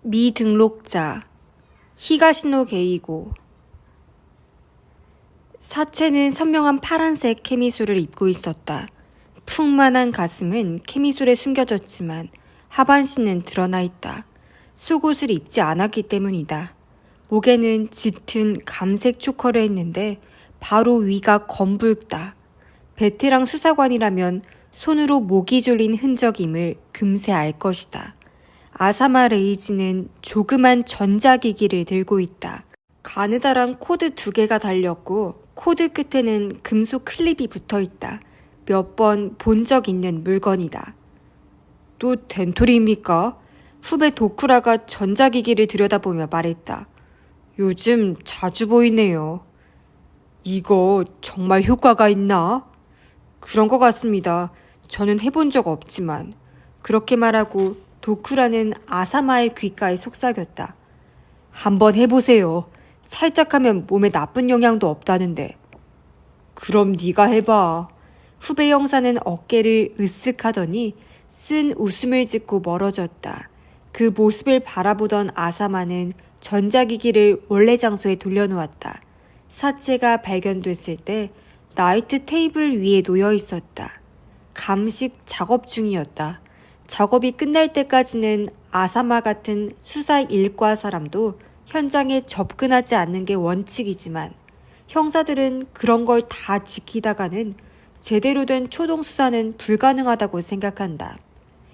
미등록자 히가시노 게이고. 사체는 선명한 파란색 캐미솔을 입고 있었다. 풍만한 가슴은 캐미솔에 숨겨졌지만 하반신은 드러나 있다. 속옷을 입지 않았기 때문이다. 목에는 짙은 감색 초커를 했는데 바로 위가 검붉다. 베테랑 수사관이라면 손으로 목이 졸린 흔적임을 금세 알 것이다. 아사마 레이지는 조그만 전자기기를 들고 있다. 가느다란 코드 2개가 달렸고 코드 끝에는 금속 클립이 붙어 있다. 몇 번 본 적 있는 물건이다. 또 덴토리입니까? 후배 도쿠라가 전자기기를 들여다보며 말했다. 요즘 자주 보이네요. 이거 정말 효과가 있나? 그런 것 같습니다. 저는 해본 적 없지만. 그렇게 말하고 도쿠라는 아사마의 귓가에 속삭였다. 한번 해보세요. 살짝 하면 몸에 나쁜 영향도 없다는데. 그럼 네가 해봐. 후배 형사는 어깨를 으쓱하더니 쓴 웃음을 짓고 멀어졌다. 그 모습을 바라보던 아사마는 전자기기를 원래 장소에 돌려놓았다. 사체가 발견됐을 때 나이트 테이블 위에 놓여 있었다. 감식 작업 중이었다. 작업이 끝날 때까지는 아사마 같은 수사 일과 사람도 현장에 접근하지 않는 게 원칙이지만 형사들은 그런 걸 다 지키다가는 제대로 된 초동 수사는 불가능하다고 생각한다.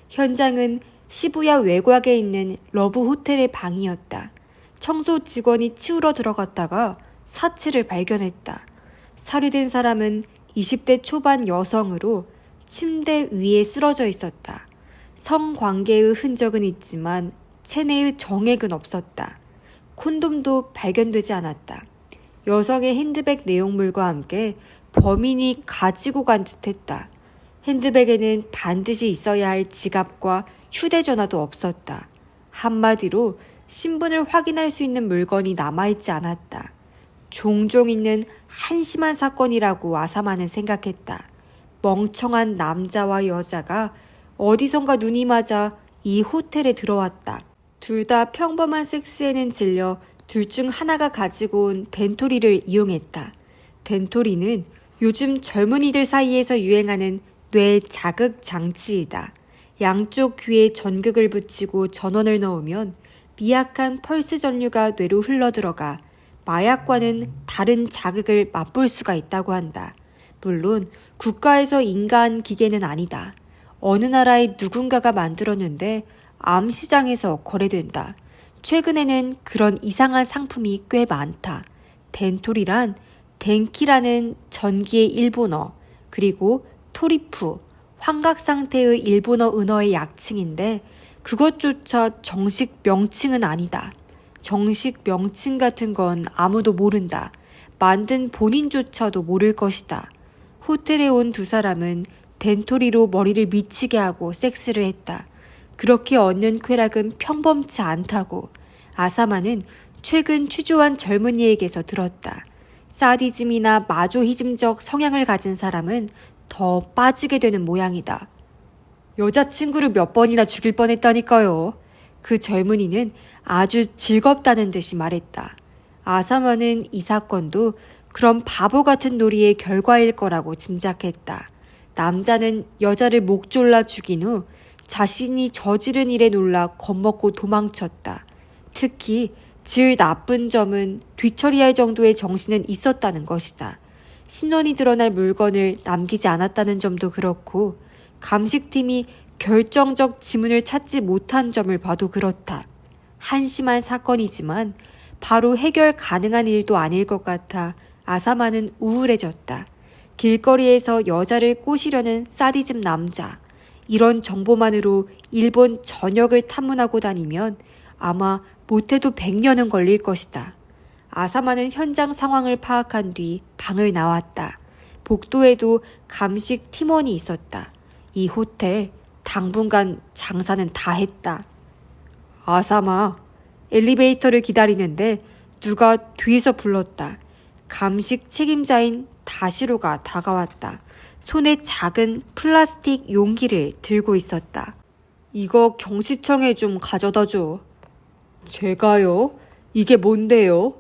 현장은 시부야 외곽에 있는 러브 호텔의 방이었다. 청소 직원이 치우러 들어갔다가 사체를 발견했다. 살해된 사람은 20대 초반 여성으로 침대 위에 쓰러져 있었다. 성관계의 흔적은 있지만 체내의 정액은 없었다. 콘돔도 발견되지 않았다. 여성의 핸드백 내용물과 함께 범인이 가지고 간 듯했다. 핸드백에는 반드시 있어야 할 지갑과 휴대전화도 없었다. 한마디로 신분을 확인할 수 있는 물건이 남아있지 않았다. 종종 있는 한심한 사건이라고 아사마는 생각했다. 멍청한 남자와 여자가 어디선가 눈이 맞아 이 호텔에 들어왔다. 둘 다 평범한 섹스에는 질려 둘 중 하나가 가지고 온 덴토리를 이용했다. 덴토리는 요즘 젊은이들 사이에서 유행하는 뇌 자극 장치이다. 양쪽 귀에 전극을 붙이고 전원을 넣으면 미약한 펄스 전류가 뇌로 흘러들어가 마약과는 다른 자극을 맛볼 수가 있다고 한다. 물론 국가에서 인가한 기계는 아니다. 어느 나라의 누군가가 만들었는데 암시장에서 거래된다. 최근에는 그런 이상한 상품이 꽤 많다. 덴토리란 덴키라는 전기의 일본어, 그리고 토리프, 환각 상태의 일본어 은어의 약칭인데 그것조차 정식 명칭은 아니다. 정식 명칭 같은 건 아무도 모른다. 만든 본인조차도 모를 것이다. 호텔에 온 두 사람은 덴토리로 머리를 미치게 하고 섹스를 했다. 그렇게 얻는 쾌락은 평범치 않다고 아사마는 최근 취조한 젊은이에게서 들었다. 사디즘이나 마조히즘적 성향을 가진 사람은 더 빠지게 되는 모양이다. 여자친구를 몇 번이나 죽일 뻔했다니까요. 그 젊은이는 아주 즐겁다는 듯이 말했다. 아사마는 이 사건도 그런 바보 같은 놀이의 결과일 거라고 짐작했다. 남자는 여자를 목 졸라 죽인 후 자신이 저지른 일에 놀라 겁먹고 도망쳤다. 특히 질 나쁜 점은 뒤처리할 정도의 정신은 있었다는 것이다. 신원이 드러날 물건을 남기지 않았다는 점도 그렇고 감식팀이 결정적 지문을 찾지 못한 점을 봐도 그렇다. 한심한 사건이지만 바로 해결 가능한 일도 아닐 것 같아 아사마는 우울해졌다. 길거리에서 여자를 꼬시려는 사디즘 남자. 이런 정보만으로 일본 전역을 탐문하고 다니면 아마 못해도 100년은 걸릴 것이다. 아사마는 현장 상황을 파악한 뒤 방을 나왔다. 복도에도 감식 팀원이 있었다. 이 호텔 당분간 장사는 다 했다. 아사마, 엘리베이터를 기다리는데 누가 뒤에서 불렀다. 감식 책임자인 다시로가 다가왔다. 손에 작은 플라스틱 용기를 들고 있었다. 이거 경시청에 좀 가져다 줘. 제가요? 이게 뭔데요?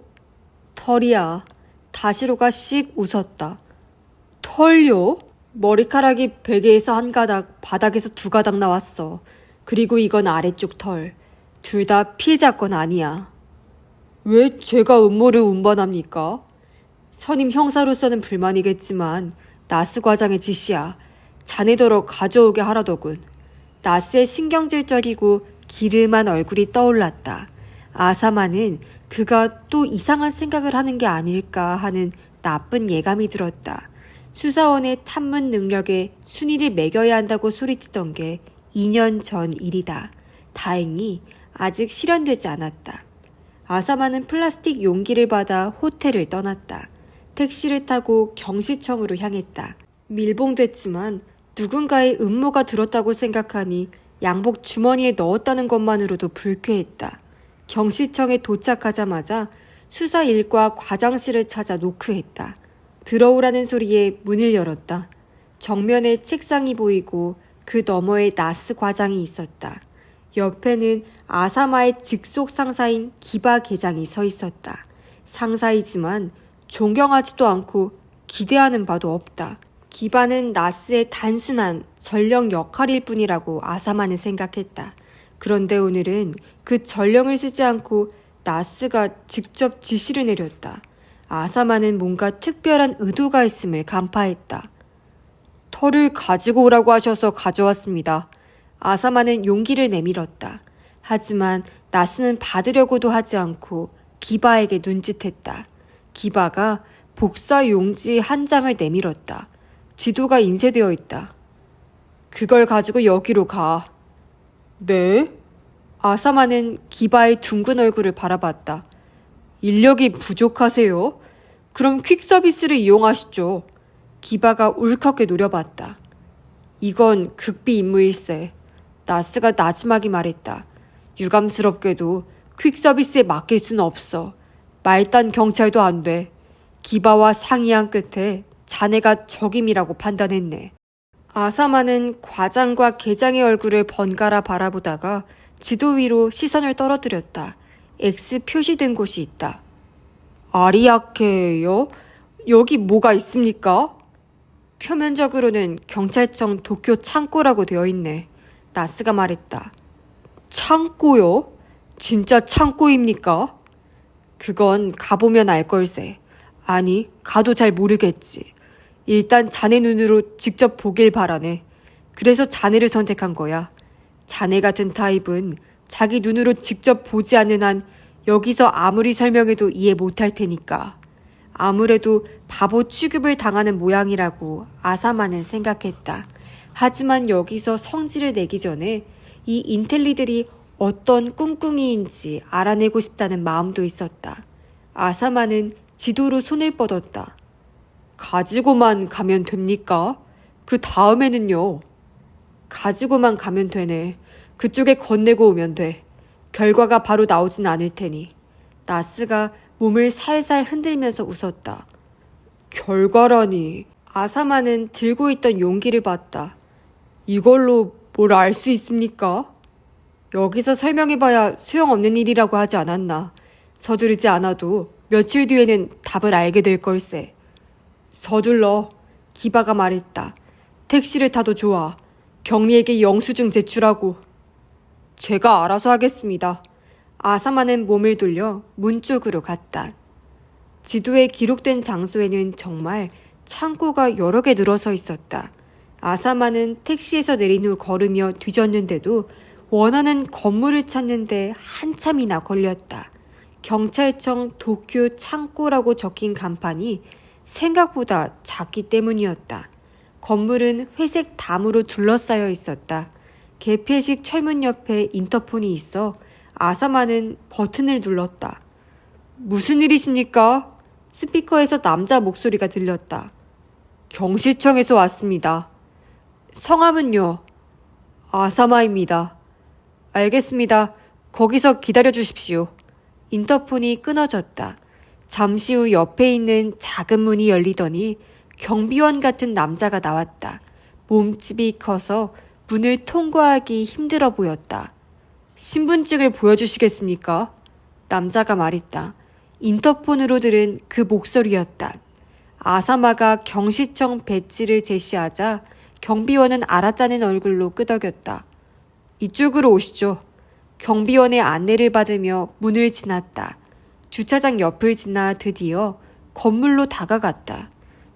털이야. 다시로가 씩 웃었다. 털요? 머리카락이 베개에서 한 가닥, 바닥에서 두 가닥 나왔어. 그리고 이건 아래쪽 털. 둘 다 피해자 건 아니야. 왜 제가 음모를 운반합니까? 선임 형사로서는 불만이겠지만 나스 과장의 지시야. 자네더러 가져오게 하라더군. 나스의 신경질적이고 기름한 얼굴이 떠올랐다. 아사마는 그가 또 이상한 생각을 하는 게 아닐까 하는 나쁜 예감이 들었다. 수사원의 탐문 능력에 순위를 매겨야 한다고 소리치던 게 2년 전 일이다. 다행히 아직 실현되지 않았다. 아사마는 플라스틱 용기를 받아 호텔을 떠났다. 택시를 타고 경시청으로 향했다. 밀봉됐지만 누군가의 음모가 들었다고 생각하니 양복 주머니에 넣었다는 것만으로도 불쾌했다. 경시청에 도착하자마자 수사 일과 과장실을 찾아 노크했다. 들어오라는 소리에 문을 열었다. 정면에 책상이 보이고 그 너머에 나스 과장이 있었다. 옆에는 아사마의 직속 상사인 기바 계장이 서 있었다. 상사이지만 존경하지도 않고 기대하는 바도 없다. 기바는 나스의 단순한 전령 역할일 뿐이라고 아사마는 생각했다. 그런데 오늘은 그 전령을 쓰지 않고 나스가 직접 지시를 내렸다. 아사마는 뭔가 특별한 의도가 있음을 간파했다. 털을 가지고 오라고 하셔서 가져왔습니다. 아사마는 용기를 내밀었다. 하지만 나스는 받으려고도 하지 않고 기바에게 눈짓했다. 기바가 복사 용지 한 장을 내밀었다. 지도가 인쇄되어 있다. 그걸 가지고 여기로 가. 네? 아사마는 기바의 둥근 얼굴을 바라봤다. 인력이 부족하세요? 그럼 퀵서비스를 이용하시죠. 기바가 울컥해 노려봤다. 이건 극비 임무일세. 나스가 나지막이 말했다. 유감스럽게도 퀵서비스에 맡길 수는 없어. 말단 경찰도 안 돼. 기바와 상의한 끝에 자네가 적임이라고 판단했네. 아사마는 과장과 계장의 얼굴을 번갈아 바라보다가 지도 위로 시선을 떨어뜨렸다. X 표시된 곳이 있다. 아리아케요? 여기 뭐가 있습니까? 표면적으로는 경찰청 도쿄 창고라고 되어 있네. 나스가 말했다. 창고요? 진짜 창고입니까? 그건 가보면 알 걸세. 아니, 가도 잘 모르겠지. 일단 자네 눈으로 직접 보길 바라네. 그래서 자네를 선택한 거야. 자네 같은 타입은 자기 눈으로 직접 보지 않는 한 여기서 아무리 설명해도 이해 못할 테니까. 아무래도 바보 취급을 당하는 모양이라고 아사마는 생각했다. 하지만 여기서 성질을 내기 전에 이 인텔리들이 어떤 꿍꿍이인지 알아내고 싶다는 마음도 있었다. 아사마는 지도로 손을 뻗었다. 가지고만 가면 됩니까? 그 다음에는요. 가지고만 가면 되네. 그쪽에 건네고 오면 돼. 결과가 바로 나오진 않을 테니. 나스가 몸을 살살 흔들면서 웃었다. 결과라니. 아사마는 들고 있던 용기를 봤다. 이걸로 뭘 알 수 있습니까? 여기서 설명해봐야 소용없는 일이라고 하지 않았나. 서두르지 않아도 며칠 뒤에는 답을 알게 될 걸세. 서둘러. 기바가 말했다. 택시를 타도 좋아. 경리에게 영수증 제출하고. 제가 알아서 하겠습니다. 아사마는 몸을 돌려 문 쪽으로 갔다. 지도에 기록된 장소에는 정말 창고가 여러 개 늘어서 있었다. 아사마는 택시에서 내린 후 걸으며 뒤졌는데도 원하는 건물을 찾는데 한참이나 걸렸다. 경찰청 도쿄 창고라고 적힌 간판이 생각보다 작기 때문이었다. 건물은 회색 담으로 둘러싸여 있었다. 개폐식 철문 옆에 인터폰이 있어 아사마는 버튼을 눌렀다. 무슨 일이십니까? 스피커에서 남자 목소리가 들렸다. 경시청에서 왔습니다. 성함은요? 아사마입니다. 알겠습니다. 거기서 기다려 주십시오. 인터폰이 끊어졌다. 잠시 후 옆에 있는 작은 문이 열리더니 경비원 같은 남자가 나왔다. 몸집이 커서 문을 통과하기 힘들어 보였다. 신분증을 보여주시겠습니까? 남자가 말했다. 인터폰으로 들은 그 목소리였다. 아사마가 경시청 배지를 제시하자 경비원은 알았다는 얼굴로 끄덕였다. 이쪽으로 오시죠. 경비원의 안내를 받으며 문을 지났다. 주차장 옆을 지나 드디어 건물로 다가갔다.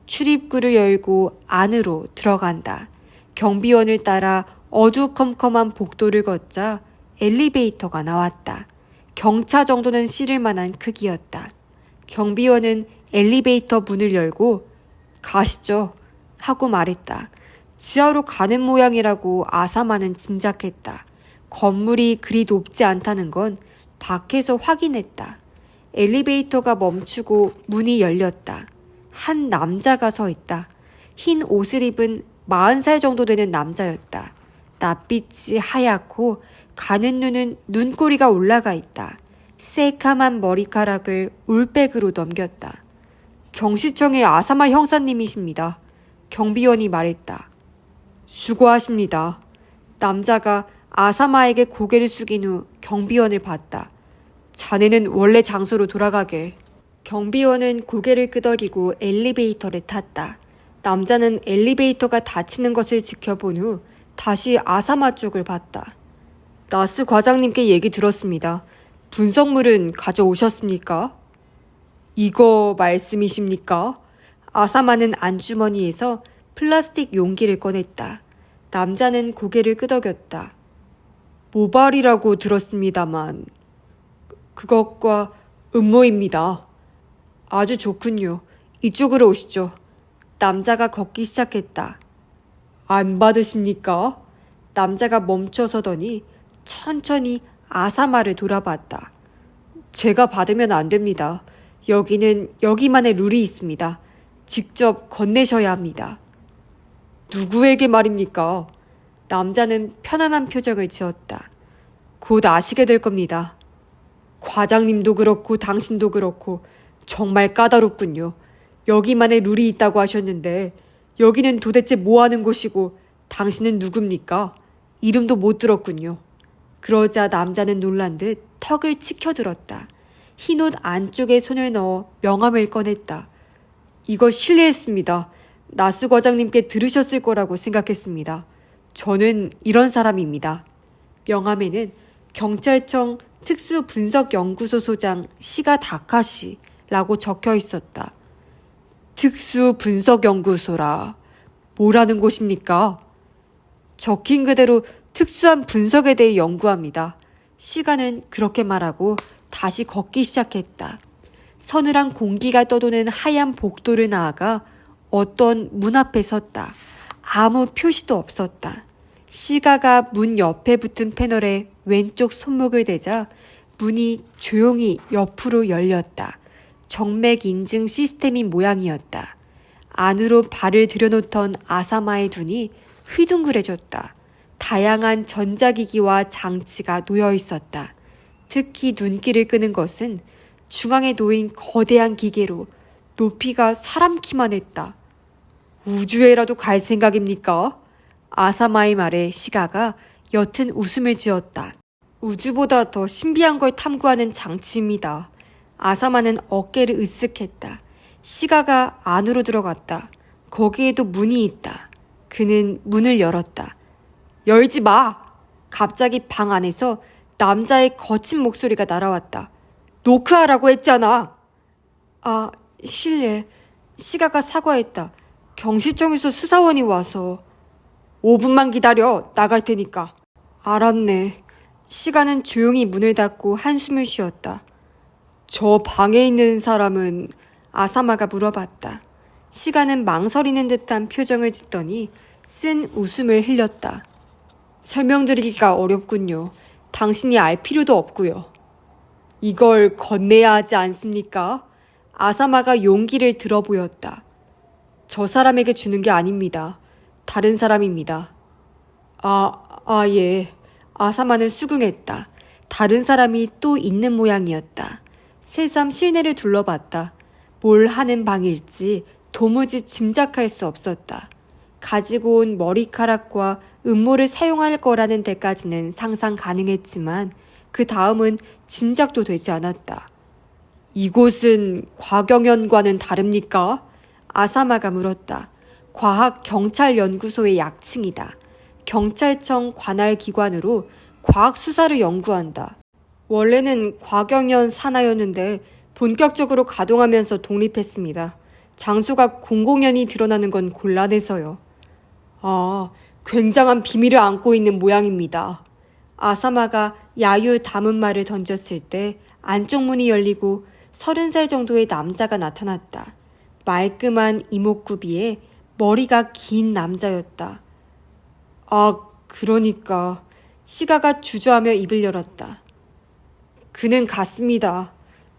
출입구를 열고 안으로 들어간다. 경비원을 따라 어두컴컴한 복도를 걷자 엘리베이터가 나왔다. 경차 정도는 실을 만한 크기였다. 경비원은 엘리베이터 문을 열고 가시죠 하고 말했다. 지하로 가는 모양이라고 아사마는 짐작했다. 건물이 그리 높지 않다는 건 밖에서 확인했다. 엘리베이터가 멈추고 문이 열렸다. 한 남자가 서 있다. 흰 옷을 입은 40살 정도 되는 남자였다. 낯빛이 하얗고 가는 눈은 눈꼬리가 올라가 있다. 새카만 머리카락을 올백으로 넘겼다. 경시청의 아사마 형사님이십니다. 경비원이 말했다. 수고하십니다. 남자가 아사마에게 고개를 숙인 후 경비원을 봤다. 자네는 원래 장소로 돌아가게. 경비원은 고개를 끄덕이고 엘리베이터를 탔다. 남자는 엘리베이터가 닫히는 것을 지켜본 후 다시 아사마 쪽을 봤다. 나스 과장님께 얘기 들었습니다. 분석물은 가져오셨습니까? 이거 말씀이십니까? 아사마는 안주머니에서 플라스틱 용기를 꺼냈다. 남자는 고개를 끄덕였다. 모발이라고 들었습니다만 그것과 음모입니다. 아주 좋군요. 이쪽으로 오시죠. 남자가 걷기 시작했다. 안 받으십니까? 남자가 멈춰서더니 천천히 아사마를 돌아봤다. 제가 받으면 안 됩니다. 여기는 여기만의 룰이 있습니다. 직접 건네셔야 합니다. 누구에게 말입니까? 남자는 편안한 표정을 지었다. 곧 아시게 될 겁니다. 과장님도 그렇고 당신도 그렇고 정말 까다롭군요. 여기만의 룰이 있다고 하셨는데 여기는 도대체 뭐 하는 곳이고 당신은 누굽니까? 이름도 못 들었군요. 그러자 남자는 놀란 듯 턱을 치켜들었다. 흰옷 안쪽에 손을 넣어 명함을 꺼냈다. 이거 실례했습니다. 나스 과장님께 들으셨을 거라고 생각했습니다. 저는 이런 사람입니다. 명함에는 경찰청 특수분석연구소 소장 시가 다카시라고 적혀 있었다. 특수분석연구소라. 뭐라는 곳입니까? 적힌 그대로 특수한 분석에 대해 연구합니다. 시가는 그렇게 말하고 다시 걷기 시작했다. 서늘한 공기가 떠도는 하얀 복도를 나아가 어떤 문 앞에 섰다. 아무 표시도 없었다. 시가가 문 옆에 붙은 패널에 왼쪽 손목을 대자 문이 조용히 옆으로 열렸다. 정맥 인증 시스템인 모양이었다. 안으로 발을 들여놓던 아사마의 눈이 휘둥그레졌다. 다양한 전자기기와 장치가 놓여 있었다. 특히 눈길을 끄는 것은 중앙에 놓인 거대한 기계로 높이가 사람 키만 했다. 우주에라도 갈 생각입니까? 아사마의 말에 시가가 옅은 웃음을 지었다. 우주보다 더 신비한 걸 탐구하는 장치입니다. 아사마는 어깨를 으쓱했다. 시가가 안으로 들어갔다. 거기에도 문이 있다. 그는 문을 열었다. 열지 마! 갑자기 방 안에서 남자의 거친 목소리가 날아왔다. 노크하라고 했잖아! 아, 실례. 시가가 사과했다. 경시청에서 수사원이 와서. 5분만 기다려. 나갈 테니까. 알았네. 시가는 조용히 문을 닫고 한숨을 쉬었다. 저 방에 있는 사람은? 아사마가 물어봤다. 시가는 망설이는 듯한 표정을 짓더니 쓴 웃음을 흘렸다. 설명드리기가 어렵군요. 당신이 알 필요도 없고요. 이걸 건네야 하지 않습니까? 아사마가 용기를 들어 보였다. 저 사람에게 주는 게 아닙니다. 다른 사람입니다. 예. 아사마는 수긍했다. 다른 사람이 또 있는 모양이었다. 새삼 실내를 둘러봤다. 뭘 하는 방일지 도무지 짐작할 수 없었다. 가지고 온 머리카락과 음모를 사용할 거라는 데까지는 상상 가능했지만 그 다음은 짐작도 되지 않았다. 이곳은 과경연과는 다릅니까? 아사마가 물었다. 과학경찰연구소의 약칭이다. 경찰청 관할 기관으로 과학 수사를 연구한다. 원래는 과경연 산하였는데 본격적으로 가동하면서 독립했습니다. 장소가 공공연히 드러나는 건 곤란해서요. 아, 굉장한 비밀을 안고 있는 모양입니다. 아사마가 야유 담은 말을 던졌을 때 안쪽 문이 열리고 30살 정도의 남자가 나타났다. 말끔한 이목구비에 머리가 긴 남자였다. 아, 그러니까. 시가가 주저하며 입을 열었다. 그는 같습니다.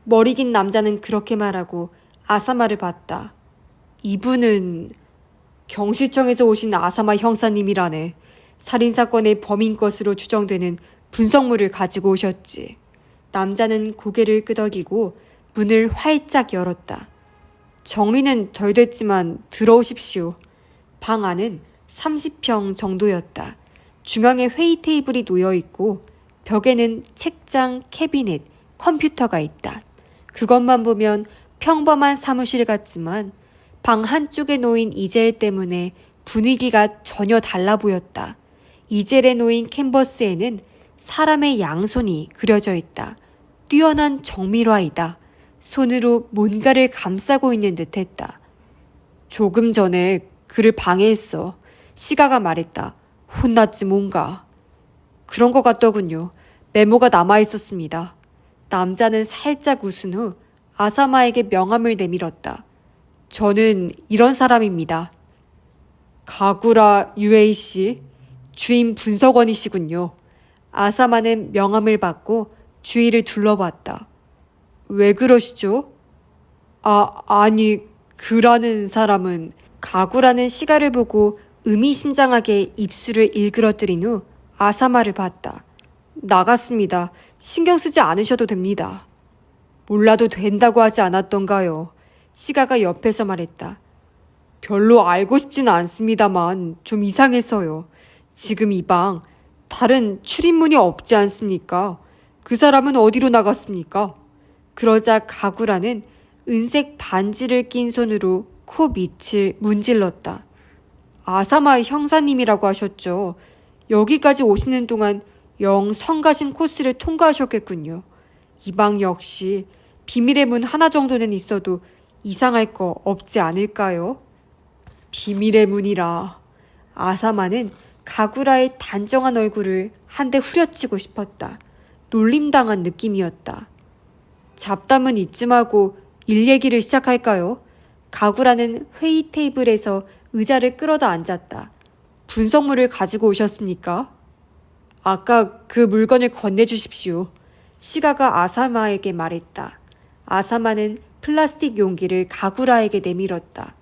머리 긴 남자는 그렇게 말하고 아사마를 봤다. 이분은 경시청에서 오신 아사마 형사님이라네. 살인사건의 범인 것으로 추정되는 분석물을 가지고 오셨지. 남자는 고개를 끄덕이고 문을 활짝 열었다. 정리는 덜 됐지만 들어오십시오. 방 안은 30평 정도였다. 중앙에 회의 테이블이 놓여 있고 벽에는 책장, 캐비넷, 컴퓨터가 있다. 그것만 보면 평범한 사무실 같지만 방 한쪽에 놓인 이젤 때문에 분위기가 전혀 달라 보였다. 이젤에 놓인 캔버스에는 사람의 양손이 그려져 있다. 뛰어난 정밀화이다. 손으로 뭔가를 감싸고 있는 듯 했다. 조금 전에 그를 방해했어. 시가가 말했다. 혼났지 뭔가. 그런 것 같더군요. 메모가 남아있었습니다. 남자는 살짝 웃은 후 아사마에게 명함을 내밀었다. 저는 이런 사람입니다. 가구라 UAC 주임 분석원이시군요. 아사마는 명함을 받고 주위를 둘러봤다. 왜 그러시죠? 아니, 그라는 사람은 가구라는 시가를 보고 의미심장하게 입술을 일그러뜨린 후 아사마를 봤다. 나갔습니다. 신경 쓰지 않으셔도 됩니다. 몰라도 된다고 하지 않았던가요? 시가가 옆에서 말했다. 별로 알고 싶지는 않습니다만 좀 이상해서요. 지금 이 방 다른 출입문이 없지 않습니까? 그 사람은 어디로 나갔습니까? 그러자 가구라는 은색 반지를 낀 손으로 코 밑을 문질렀다. 아사마 형사님이라고 하셨죠. 여기까지 오시는 동안 영 성가신 코스를 통과하셨겠군요. 이 방 역시 비밀의 문 하나 정도는 있어도 이상할 거 없지 않을까요? 비밀의 문이라. 아사마는 가구라의 단정한 얼굴을 한 대 후려치고 싶었다. 놀림당한 느낌이었다. 잡담은 이쯤 하고 일 얘기를 시작할까요? 가구라는 회의 테이블에서 의자를 끌어다 앉았다. 분석물을 가지고 오셨습니까? 아까 그 물건을 건네주십시오. 시가가 아사마에게 말했다. 아사마는 플라스틱 용기를 가구라에게 내밀었다.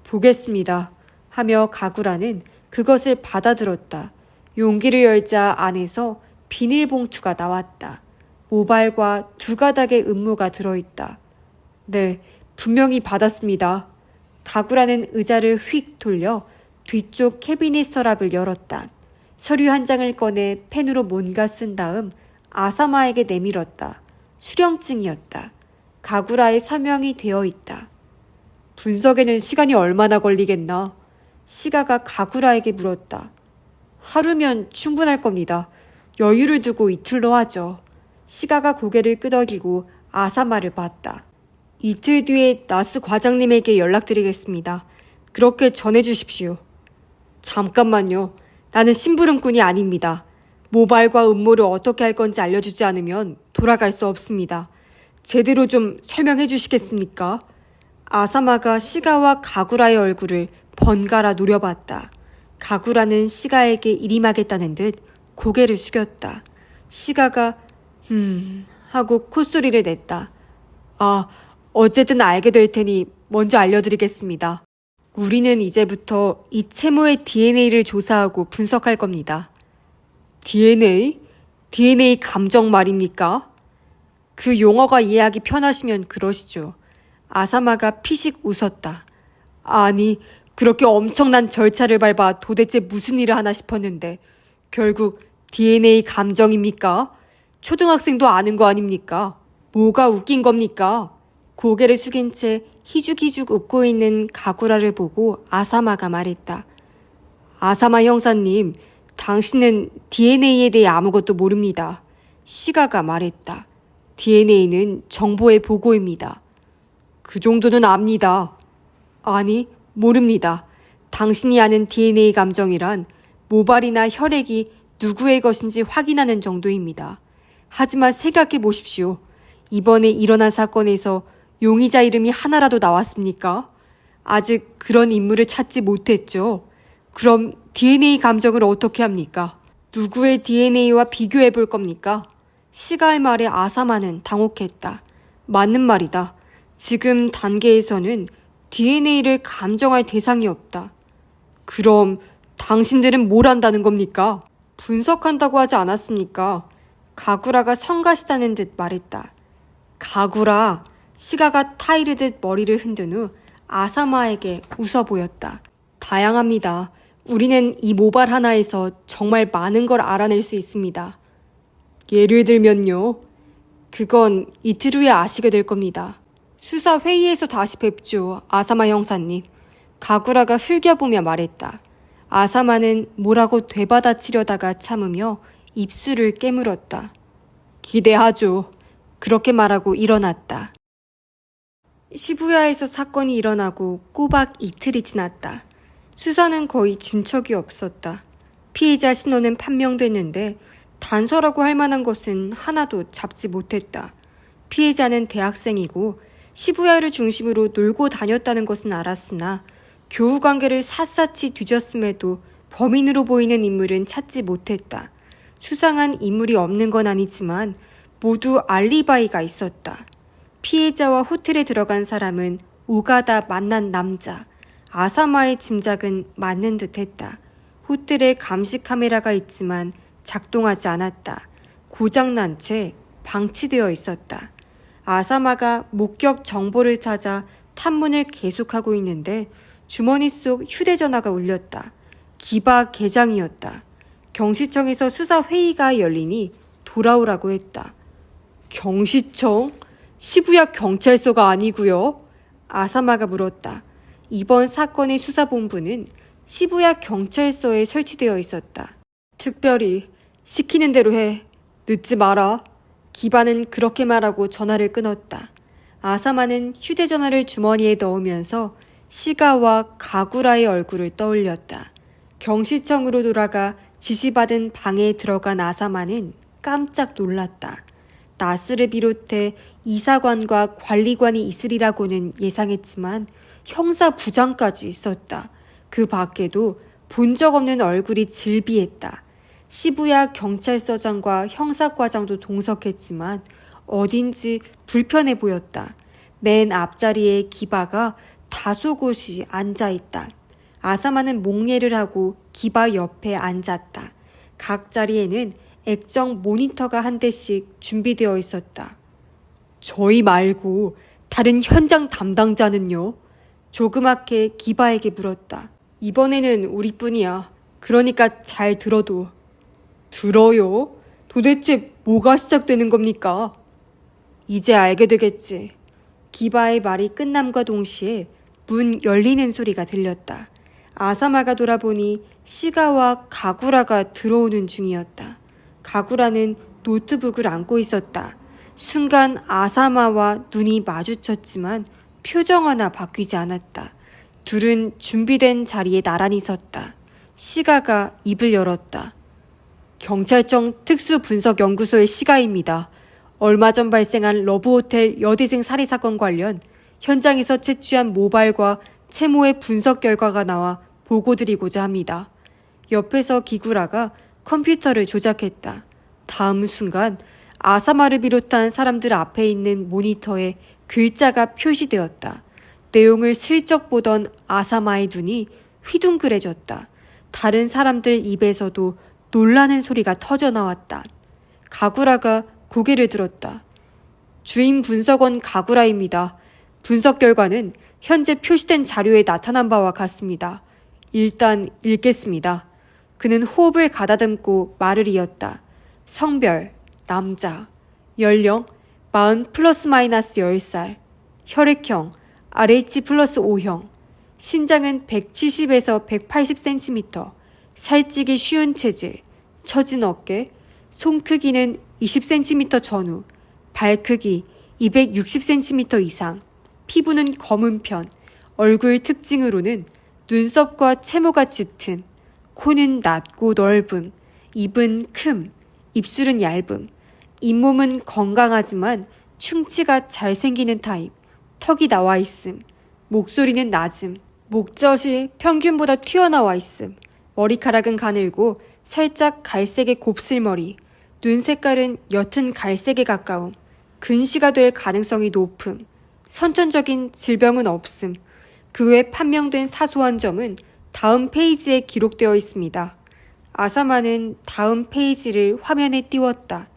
보겠습니다. 하며 가구라는 그것을 받아들었다. 용기를 열자 안에서 비닐봉투가 나왔다. 모발과 두 가닥의 음모가 들어있다. 네, 분명히 받았습니다. 가구라는 의자를 휙 돌려 뒤쪽 캐비닛 서랍을 열었다. 서류 한 장을 꺼내 펜으로 뭔가 쓴 다음 아사마에게 내밀었다. 수령증이었다. 가구라의 서명이 되어 있다. 분석에는 시간이 얼마나 걸리겠나? 시가가 가구라에게 물었다. 하루면 충분할 겁니다. 여유를 두고 이틀로 하죠. 시가가 고개를 끄덕이고 아사마를 봤다. 이틀 뒤에 나스 과장님에게 연락드리겠습니다. 그렇게 전해주십시오. 잠깐만요. 나는 심부름꾼이 아닙니다. 모발과 음모를 어떻게 할 건지 알려주지 않으면 돌아갈 수 없습니다. 제대로 좀 설명해 주시겠습니까? 아사마가 시가와 가구라의 얼굴을 번갈아 노려봤다. 가구라는 시가에게 일임하겠다는 듯 고개를 숙였다. 시가가 하고 콧소리를 냈다. 어쨌든 알게 될 테니 먼저 알려드리겠습니다. 우리는 이제부터 이 채모의 DNA를 조사하고 분석할 겁니다. DNA? DNA 감정 말입니까? 그 용어가 이해하기 편하시면 그러시죠. 아사마가 피식 웃었다. 아니, 그렇게 엄청난 절차를 밟아 도대체 무슨 일을 하나 싶었는데 결국 DNA 감정입니까? 초등학생도 아는 거 아닙니까? 뭐가 웃긴 겁니까? 고개를 숙인 채 희죽희죽 웃고 있는 가구라를 보고 아사마가 말했다. 아사마 형사님, 당신은 DNA에 대해 아무것도 모릅니다. 시가가 말했다. DNA는 정보의 보고입니다. 그 정도는 압니다. 아니, 모릅니다. 당신이 아는 DNA 감정이란 모발이나 혈액이 누구의 것인지 확인하는 정도입니다. 하지만 생각해 보십시오. 이번에 일어난 사건에서 용의자 이름이 하나라도 나왔습니까? 아직 그런 인물을 찾지 못했죠. 그럼 DNA 감정을 어떻게 합니까? 누구의 DNA와 비교해 볼 겁니까? 시가의 말에 아사마는 당혹했다. 맞는 말이다. 지금 단계에서는 DNA를 감정할 대상이 없다. 그럼 당신들은 뭘 한다는 겁니까? 분석한다고 하지 않았습니까? 가구라가 성가시다는 듯 말했다. 가구라, 시가가 타이르듯 머리를 흔든 후 아사마에게 웃어 보였다. 다양합니다. 우리는 이 모발 하나에서 정말 많은 걸 알아낼 수 있습니다. 예를 들면요. 그건 이틀 후에 아시게 될 겁니다. 수사 회의에서 다시 뵙죠, 아사마 형사님. 가구라가 흘겨보며 말했다. 아사마는 뭐라고 되받아치려다가 참으며 입술을 깨물었다. 기대하죠. 그렇게 말하고 일어났다. 시부야에서 사건이 일어나고 꼬박 이틀이 지났다. 수사는 거의 진척이 없었다. 피해자 신원은 판명됐는데 단서라고 할 만한 것은 하나도 잡지 못했다. 피해자는 대학생이고 시부야를 중심으로 놀고 다녔다는 것은 알았으나 교우 관계를 샅샅이 뒤졌음에도 범인으로 보이는 인물은 찾지 못했다. 수상한 인물이 없는 건 아니지만 모두 알리바이가 있었다. 피해자와 호텔에 들어간 사람은 오가다 만난 남자. 아사마의 짐작은 맞는 듯했다. 호텔에 감시 카메라가 있지만 작동하지 않았다. 고장난 채 방치되어 있었다. 아사마가 목격 정보를 찾아 탐문을 계속하고 있는데 주머니 속 휴대전화가 울렸다. 기바 계장이었다. 경시청에서 수사회의가 열리니 돌아오라고 했다. 경시청? 시부야 경찰서가 아니고요. 아사마가 물었다. 이번 사건의 수사본부는 시부야 경찰서에 설치되어 있었다. 특별히 시키는 대로 해. 늦지 마라. 기바는 그렇게 말하고 전화를 끊었다. 아사마는 휴대전화를 주머니에 넣으면서 시가와 가구라의 얼굴을 떠올렸다. 경시청으로 돌아가 지시받은 방에 들어간 아사마는 깜짝 놀랐다. 나스를 비롯해 이사관과 관리관이 있으리라고는 예상했지만 형사부장까지 있었다. 그 밖에도 본 적 없는 얼굴이 질비했다. 시부야 경찰서장과 형사과장도 동석했지만 어딘지 불편해 보였다. 맨 앞자리에 기바가 다소곳이 앉아있다. 아사마는 목례를 하고 기바 옆에 앉았다. 각 자리에는 액정 모니터가 한 대씩 준비되어 있었다. 저희 말고 다른 현장 담당자는요? 조그맣게 기바에게 물었다. 이번에는 우리뿐이야. 그러니까 잘 들어도. 들어요? 도대체 뭐가 시작되는 겁니까? 이제 알게 되겠지. 기바의 말이 끝남과 동시에 문 열리는 소리가 들렸다. 아사마가 돌아보니 시가와 가구라가 들어오는 중이었다. 가구라는 노트북을 안고 있었다. 순간 아사마와 눈이 마주쳤지만 표정 하나 바뀌지 않았다. 둘은 준비된 자리에 나란히 섰다. 시가가 입을 열었다. 경찰청 특수분석연구소의 시가입니다. 얼마 전 발생한 러브호텔 여대생 살해사건 관련 현장에서 채취한 모발과 채모의 분석 결과가 나와 보고드리고자 합니다. 옆에서 기구라가 컴퓨터를 조작했다. 다음 순간 아사마를 비롯한 사람들 앞에 있는 모니터에 글자가 표시되었다. 내용을 슬쩍 보던 아사마의 눈이 휘둥그레졌다. 다른 사람들 입에서도 놀라는 소리가 터져나왔다. 가구라가 고개를 들었다. 주임 분석원 가구라입니다. 분석 결과는 현재 표시된 자료에 나타난 바와 같습니다. 일단 읽겠습니다. 그는 호흡을 가다듬고 말을 이었다. 성별, 남자. 연령, 40 플러스 마이너스 10살. 혈액형, RH 플러스 O형. 신장은 170에서 180cm. 살찌기 쉬운 체질. 처진 어깨. 손 크기는 20cm 전후. 발 크기 260cm 이상. 피부는 검은 편. 얼굴 특징으로는 눈썹과 채모가 짙음. 코는 낮고 넓음. 입은 큼. 입술은 얇음. 잇몸은 건강하지만 충치가 잘 생기는 타입. 턱이 나와 있음. 목소리는 낮음. 목젖이 평균보다 튀어나와 있음. 머리카락은 가늘고 살짝 갈색의 곱슬머리. 눈 색깔은 옅은 갈색에 가까움. 근시가 될 가능성이 높음. 선천적인 질병은 없음. 그 외 판명된 사소한 점은 다음 페이지에 기록되어 있습니다. 아사마는 다음 페이지를 화면에 띄웠다.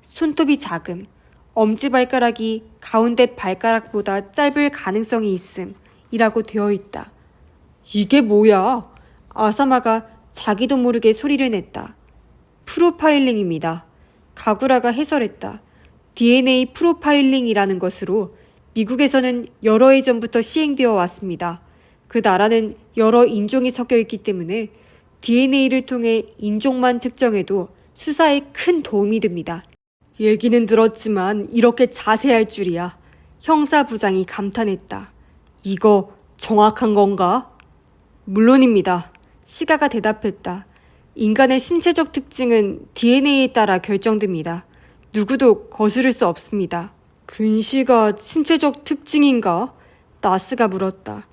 손톱이 작음. 엄지발가락이 가운데 발가락보다 짧을 가능성이 있음. 이라고 되어 있다. 이게 뭐야? 아사마가 자기도 모르게 소리를 냈다. 프로파일링입니다. 가구라가 해설했다. DNA 프로파일링이라는 것으로 미국에서는 여러 해 전부터 시행되어 왔습니다. 그 나라는 여러 인종이 섞여 있기 때문에 DNA를 통해 인종만 특정해도 수사에 큰 도움이 됩니다. 얘기는 들었지만 이렇게 자세할 줄이야. 형사부장이 감탄했다. 이거 정확한 건가? 물론입니다. 시가가 대답했다. 인간의 신체적 특징은 DNA에 따라 결정됩니다. 누구도 거스를 수 없습니다. 근시가 신체적 특징인가? 나스가 물었다.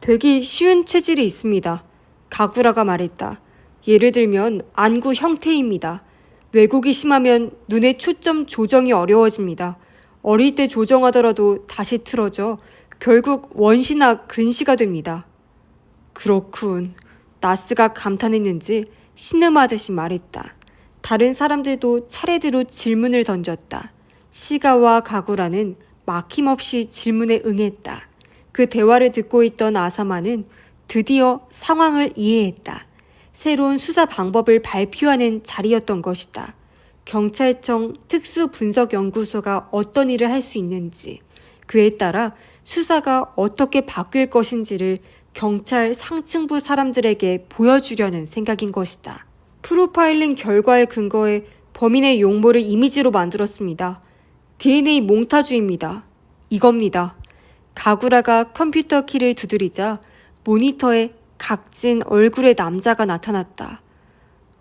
되기 쉬운 체질이 있습니다. 가구라가 말했다. 예를 들면 안구 형태입니다. 왜곡이 심하면 눈의 초점 조정이 어려워집니다. 어릴 때 조정하더라도 다시 틀어져 결국 원시나 근시가 됩니다. 그렇군. 나스가 감탄했는지 신음하듯이 말했다. 다른 사람들도 차례대로 질문을 던졌다. 시가와 가구라는 막힘없이 질문에 응했다. 그 대화를 듣고 있던 아사마는 드디어 상황을 이해했다. 새로운 수사 방법을 발표하는 자리였던 것이다. 경찰청 특수분석연구소가 어떤 일을 할 수 있는지, 그에 따라 수사가 어떻게 바뀔 것인지를 경찰 상층부 사람들에게 보여주려는 생각인 것이다. 프로파일링 결과에 근거해 범인의 용모를 이미지로 만들었습니다. DNA 몽타주입니다. 이겁니다. 가구라가 컴퓨터 키를 두드리자 모니터에 각진 얼굴의 남자가 나타났다.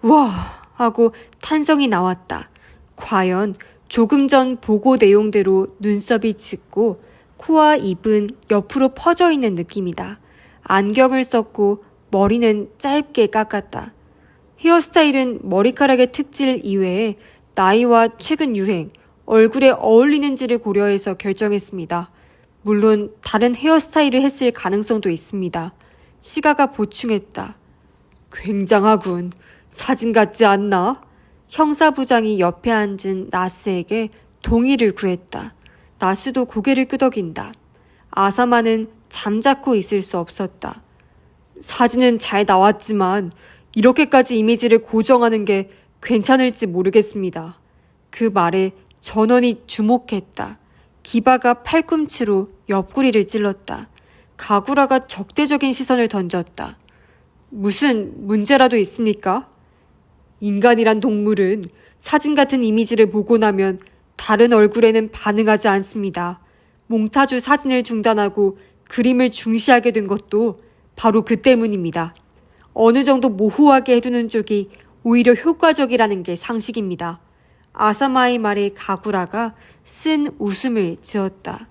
와! 하고 탄성이 나왔다. 과연 조금 전 보고 내용대로 눈썹이 짙고 코와 입은 옆으로 퍼져 있는 느낌이다. 안경을 썼고 머리는 짧게 깎았다. 헤어스타일은 머리카락의 특질 이외에 나이와 최근 유행, 얼굴에 어울리는지를 고려해서 결정했습니다. 물론 다른 헤어스타일을 했을 가능성도 있습니다. 시가가 보충했다. 굉장하군. 사진 같지 않나? 형사부장이 옆에 앉은 나스에게 동의를 구했다. 나스도 고개를 끄덕인다. 아사마는 잠자코 있을 수 없었다. 사진은 잘 나왔지만 이렇게까지 이미지를 고정하는 게 괜찮을지 모르겠습니다. 그 말에 전원이 주목했다. 기바가 팔꿈치로 옆구리를 찔렀다. 가구라가 적대적인 시선을 던졌다. 무슨 문제라도 있습니까? 인간이란 동물은 사진 같은 이미지를 보고 나면 다른 얼굴에는 반응하지 않습니다. 몽타주 사진을 중단하고 그림을 중시하게 된 것도 바로 그 때문입니다. 어느 정도 모호하게 해두는 쪽이 오히려 효과적이라는 게 상식입니다. 아사마의 말에 가구라가 쓴 웃음을 지었다.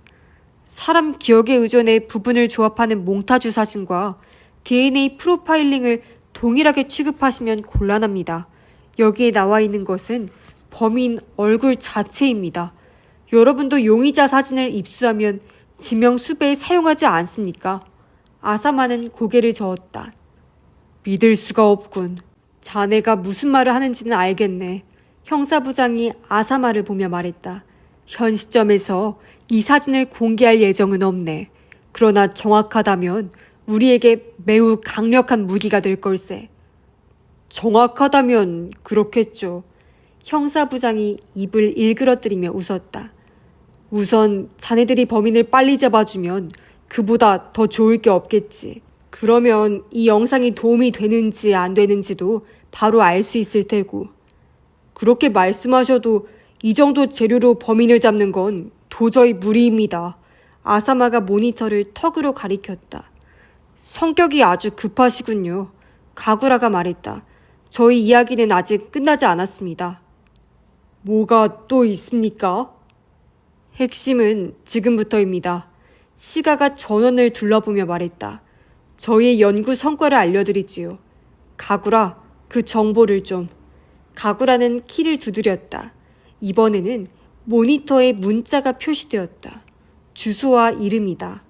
사람 기억에 의존해 부분을 조합하는 몽타주 사진과 DNA 프로파일링을 동일하게 취급하시면 곤란합니다. 여기에 나와 있는 것은 범인 얼굴 자체입니다. 여러분도 용의자 사진을 입수하면 지명 수배에 사용하지 않습니까? 아사마는 고개를 저었다. 믿을 수가 없군. 자네가 무슨 말을 하는지는 알겠네. 형사부장이 아사마를 보며 말했다. 현 시점에서 이 사진을 공개할 예정은 없네. 그러나 정확하다면 우리에게 매우 강력한 무기가 될 걸세. 정확하다면 그렇겠죠. 형사부장이 입을 일그러뜨리며 웃었다. 우선 자네들이 범인을 빨리 잡아주면 그보다 더 좋을 게 없겠지. 그러면 이 영상이 도움이 되는지 안 되는지도 바로 알 수 있을 테고. 그렇게 말씀하셔도 이 정도 재료로 범인을 잡는 건 도저히 무리입니다. 아사마가 모니터를 턱으로 가리켰다. 성격이 아주 급하시군요. 가구라가 말했다. 저희 이야기는 아직 끝나지 않았습니다. 뭐가 또 있습니까? 핵심은 지금부터입니다. 시가가 전원을 둘러보며 말했다. 저희의 연구 성과를 알려드리지요. 가구라, 그 정보를 좀. 가구라는 키를 두드렸다. 이번에는 모니터에 문자가 표시되었다. 주소와 이름이다.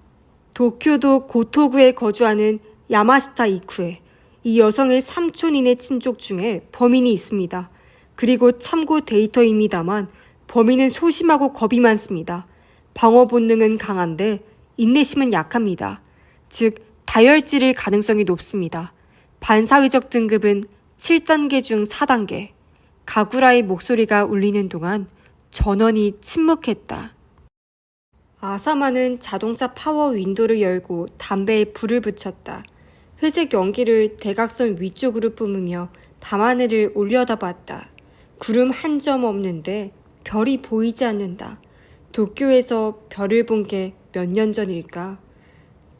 도쿄도 고토구에 거주하는 야마시타 이쿠에. 이 여성의 삼촌인의 친족 중에 범인이 있습니다. 그리고 참고 데이터입니다만 범인은 소심하고 겁이 많습니다. 방어 본능은 강한데 인내심은 약합니다. 즉 다혈질일 가능성이 높습니다. 반사회적 등급은 7단계 중 4단계. 가구라의 목소리가 울리는 동안 전원이 침묵했다. 아사마는 자동차 파워 윈도를 열고 담배에 불을 붙였다. 회색 연기를 대각선 위쪽으로 뿜으며 밤하늘을 올려다봤다. 구름 한 점 없는데 별이 보이지 않는다. 도쿄에서 별을 본 게 몇 년 전일까?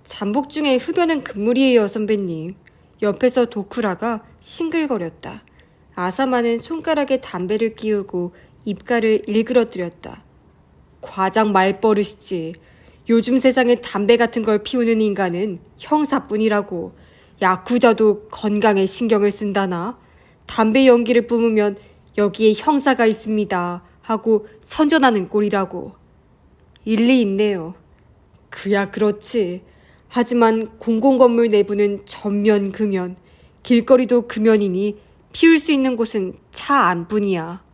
잠복 중에 흡연은 금물이에요, 선배님. 옆에서 도쿠라가 싱글거렸다. 아사마는 손가락에 담배를 끼우고 입가를 일그러뜨렸다. 과장 말버릇이지. 요즘 세상에 담배 같은 걸 피우는 인간은 형사뿐이라고. 야쿠자도 건강에 신경을 쓴다나? 담배 연기를 뿜으면 여기에 형사가 있습니다 하고 선전하는 꼴이라고. 일리 있네요. 그야 그렇지. 하지만 공공건물 내부는 전면 금연, 길거리도 금연이니 피울 수 있는 곳은 차 안뿐이야.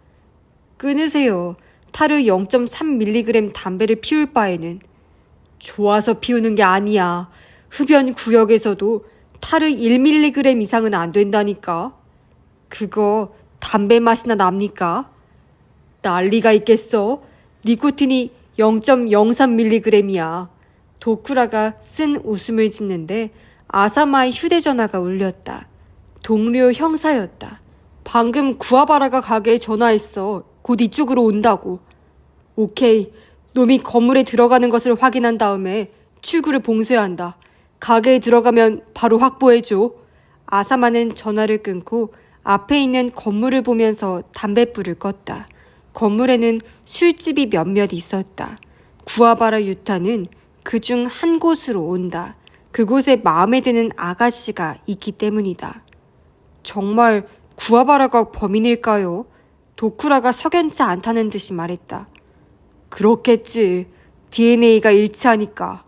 끊으세요. 타르 0.3mg 담배를 피울 바에는. 좋아서 피우는 게 아니야. 흡연 구역에서도 타르 1mg 이상은 안 된다니까. 그거 담배 맛이나 납니까? 난리가 있겠어. 니코틴이 0.03mg이야. 도쿠라가 쓴 웃음을 짓는데 아사마의 휴대전화가 울렸다. 동료 형사였다. 방금 구아바라가 가게에 전화했어. 곧 이쪽으로 온다고. 오케이. 놈이 건물에 들어가는 것을 확인한 다음에 출구를 봉쇄해야 한다. 가게에 들어가면 바로 확보해줘. 아사마는 전화를 끊고 앞에 있는 건물을 보면서 담뱃불을 껐다. 건물에는 술집이 몇몇 있었다. 구아바라 유타는 그중 한 곳으로 온다. 그곳에 마음에 드는 아가씨가 있기 때문이다. 정말 구아바라가 범인일까요? 도쿠라가 석연치 않다는 듯이 말했다. 그렇겠지. DNA가 일치하니까.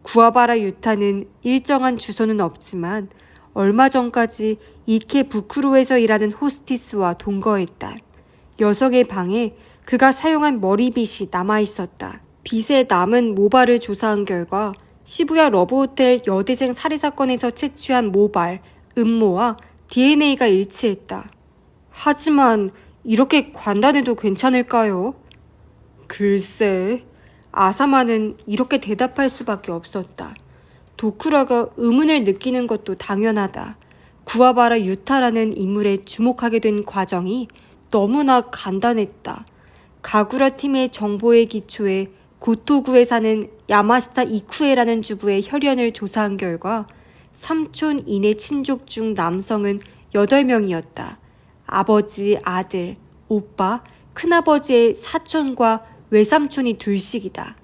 구아바라 유타는 일정한 주소는 없지만 얼마 전까지 이케부쿠로에서 일하는 호스티스와 동거했다. 여성의 방에 그가 사용한 머리빗이 남아있었다. 빗에 남은 모발을 조사한 결과 시부야 러브호텔 여대생 살해사건에서 채취한 모발, 음모와 DNA가 일치했다. 하지만 이렇게 간단해도 괜찮을까요? 글쎄, 아사마는 이렇게 대답할 수밖에 없었다. 도쿠라가 의문을 느끼는 것도 당연하다. 구아바라 유타라는 인물에 주목하게 된 과정이 너무나 간단했다. 가구라 팀의 정보에 기초해 고토구에 사는 야마시타 이쿠에라는 주부의 혈연을 조사한 결과 삼촌 인의 친족 중 남성은 8명이었다. 아버지, 아들, 오빠, 큰아버지의 사촌과 외삼촌이 둘씩이다.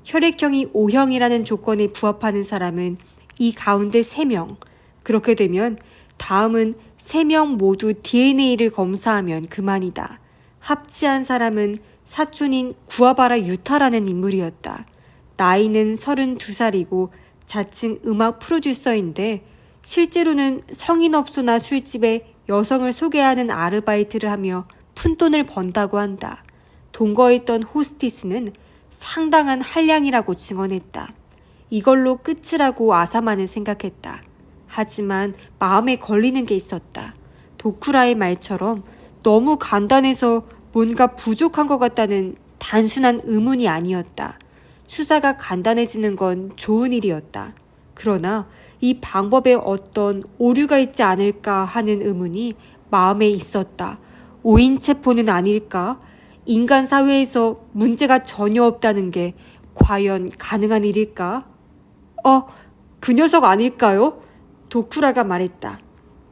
혈액형이 O형이라는 조건에 부합하는 사람은 이 가운데 3명. 그렇게 되면 다음은 3명 모두 DNA를 검사하면 그만이다. 합치한 사람은 사촌인 구아바라 유타라는 인물이었다. 나이는 32살이고 자칭 음악 프로듀서인데 실제로는 성인업소나 술집에 여성을 소개하는 아르바이트를 하며 푼돈을 번다고 한다. 동거했던 호스티스는 상당한 한량이라고 증언했다. 이걸로 끝이라고 아사마는 생각했다. 하지만 마음에 걸리는 게 있었다. 도쿠라의 말처럼 너무 간단해서 뭔가 부족한 것 같다는 단순한 의문이 아니었다. 수사가 간단해지는 건 좋은 일이었다. 그러나 이 방법에 어떤 오류가 있지 않을까 하는 의문이 마음에 있었다. 오인체포는 아닐까? 인간 사회에서 문제가 전혀 없다는 게 과연 가능한 일일까? 그 녀석 아닐까요? 도쿠라가 말했다.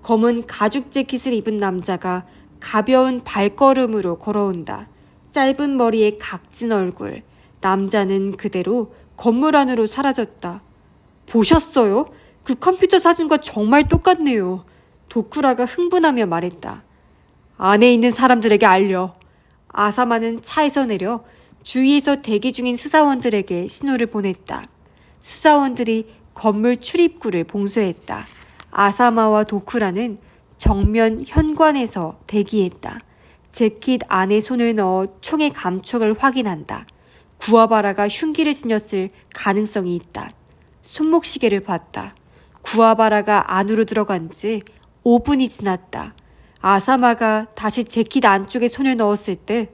검은 가죽 재킷을 입은 남자가 가벼운 발걸음으로 걸어온다. 짧은 머리에 각진 얼굴. 남자는 그대로 건물 안으로 사라졌다. 보셨어요? 그 컴퓨터 사진과 정말 똑같네요. 도쿠라가 흥분하며 말했다. 안에 있는 사람들에게 알려. 아사마는 차에서 내려 주위에서 대기 중인 수사원들에게 신호를 보냈다. 수사원들이 건물 출입구를 봉쇄했다. 아사마와 도쿠라는 정면 현관에서 대기했다. 재킷 안에 손을 넣어 총의 감촉을 확인한다. 구아바라가 흉기를 지녔을 가능성이 있다. 손목시계를 봤다. 구아바라가 안으로 들어간 지 5분이 지났다. 아사마가 다시 재킷 안쪽에 손을 넣었을 때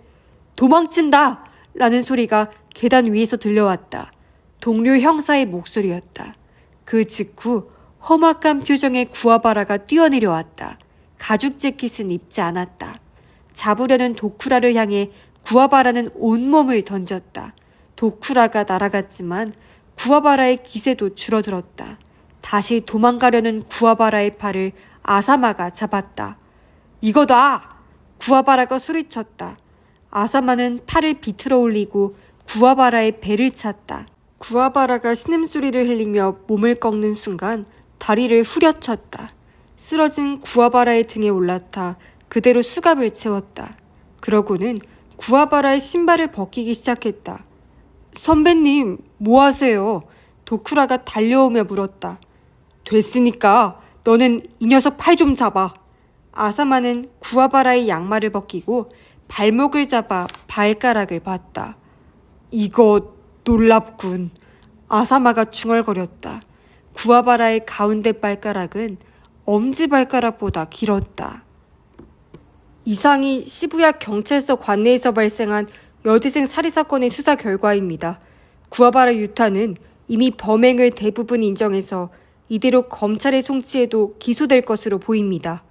도망친다! 라는 소리가 계단 위에서 들려왔다. 동료 형사의 목소리였다. 그 직후 험악한 표정의 구아바라가 뛰어내려왔다. 가죽 재킷은 입지 않았다. 잡으려는 도쿠라를 향해 구아바라는 온몸을 던졌다. 도쿠라가 날아갔지만 구아바라의 기세도 줄어들었다. 다시 도망가려는 구아바라의 팔을 아사마가 잡았다. 이거다! 구아바라가 소리쳤다. 아사마는 팔을 비틀어 올리고 구아바라의 배를 찼다. 구아바라가 신음소리를 흘리며 몸을 꺾는 순간 다리를 후려쳤다. 쓰러진 구아바라의 등에 올라타 그대로 수갑을 채웠다. 그러고는 구아바라의 신발을 벗기기 시작했다. 선배님, 뭐 하세요? 도쿠라가 달려오며 물었다. 됐으니까 너는 이 녀석 팔 좀 잡아. 아사마는 구아바라의 양말을 벗기고 발목을 잡아 발가락을 봤다. 이거 놀랍군. 아사마가 중얼거렸다. 구아바라의 가운데 발가락은 엄지발가락보다 길었다. 이상이 시부야 경찰서 관내에서 발생한 여대생 살해 사건의 수사 결과입니다. 구아바라 유타는 이미 범행을 대부분 인정해서 이대로 검찰의 송치에도 기소될 것으로 보입니다.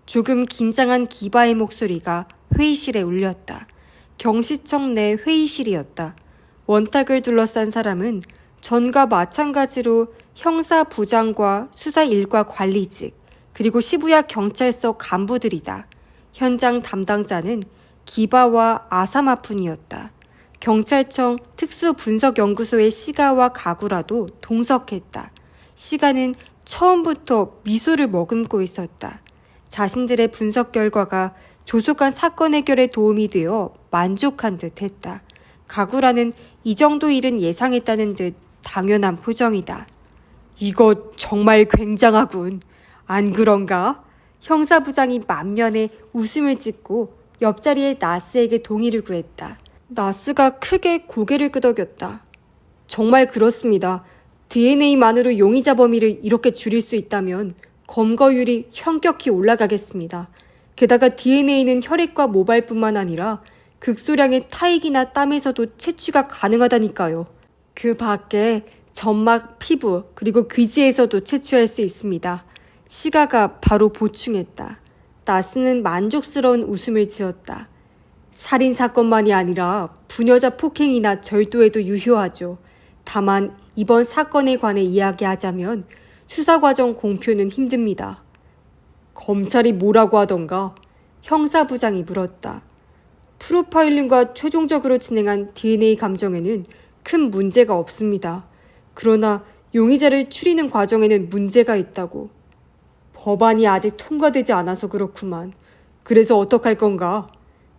조금 긴장한 기바의 목소리가 회의실에 울렸다. 경시청 내 회의실이었다. 원탁을 둘러싼 사람은 전과 마찬가지로 형사부장과 수사 일과 관리직, 그리고 시부야 경찰서 간부들이다. 현장 담당자는 기바와 아사마뿐이었다. 경찰청 특수분석연구소의 시가와 가구라도 동석했다. 시가는 처음부터 미소를 머금고 있었다. 자신들의 분석 결과가 조속한 사건 해결에 도움이 되어 만족한 듯 했다. 가구라는 이 정도 일은 예상했다는 듯 당연한 표정이다. 이거 정말 굉장하군. 안 그런가? 형사부장이 만면에 웃음을 짓고 옆자리의 나스에게 동의를 구했다. 나스가 크게 고개를 끄덕였다. 정말 그렇습니다. DNA만으로 용의자 범위를 이렇게 줄일 수 있다면 검거율이 현격히 올라가겠습니다. 게다가 DNA는 혈액과 모발뿐만 아니라 극소량의 타액이나 땀에서도 채취가 가능하다니까요. 그 밖에 점막, 피부, 그리고 귀지에서도 채취할 수 있습니다. 시가가 바로 보충했다. 나스는 만족스러운 웃음을 지었다. 살인사건만이 아니라 부녀자 폭행이나 절도에도 유효하죠. 다만 이번 사건에 관해 이야기하자면 수사과정 공표는 힘듭니다. 검찰이 뭐라고 하던가? 형사부장이 물었다. 프로파일링과 최종적으로 진행한 DNA 감정에는 큰 문제가 없습니다. 그러나 용의자를 추리는 과정에는 문제가 있다고. 법안이 아직 통과되지 않아서 그렇구만. 그래서 어떡할 건가?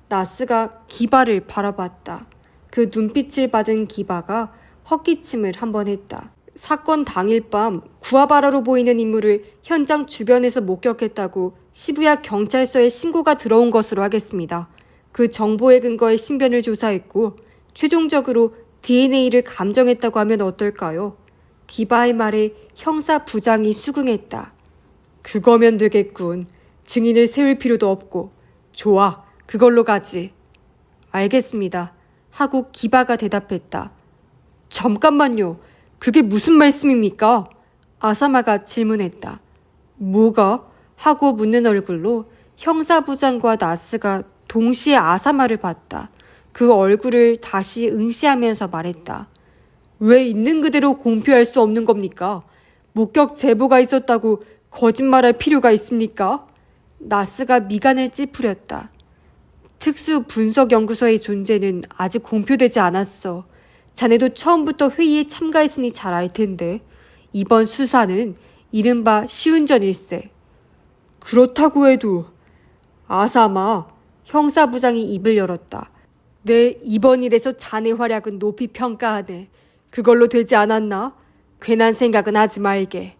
나스가 기바를 바라봤다. 그 눈빛을 받은 기바가 헛기침을 한번 했다. 사건 당일 밤 구아바라로 보이는 인물을 현장 주변에서 목격했다고 시부야 경찰서에 신고가 들어온 것으로 하겠습니다. 그 정보에 근거해 신변을 조사했고 최종적으로 DNA를 감정했다고 하면 어떨까요? 기바의 말에 형사 부장이 수긍했다. 그거면 되겠군. 증인을 세울 필요도 없고. 좋아, 그걸로 가지. 알겠습니다. 하고 기바가 대답했다. 잠깐만요. 그게 무슨 말씀입니까? 아사마가 질문했다. 뭐가? 하고 묻는 얼굴로 형사부장과 나스가 동시에 아사마를 봤다. 그 얼굴을 다시 응시하면서 말했다. 왜 있는 그대로 공표할 수 없는 겁니까? 목격 제보가 있었다고 거짓말할 필요가 있습니까? 나스가 미간을 찌푸렸다. 특수분석연구소의 존재는 아직 공표되지 않았어. 자네도 처음부터 회의에 참가했으니 잘 알 텐데 이번 수사는 이른바 시운전일세. 그렇다고 해도 아사마, 형사부장이 입을 열었다. 내 이번 일에서 자네 활약은 높이 평가하네. 그걸로 되지 않았나? 괜한 생각은 하지 말게.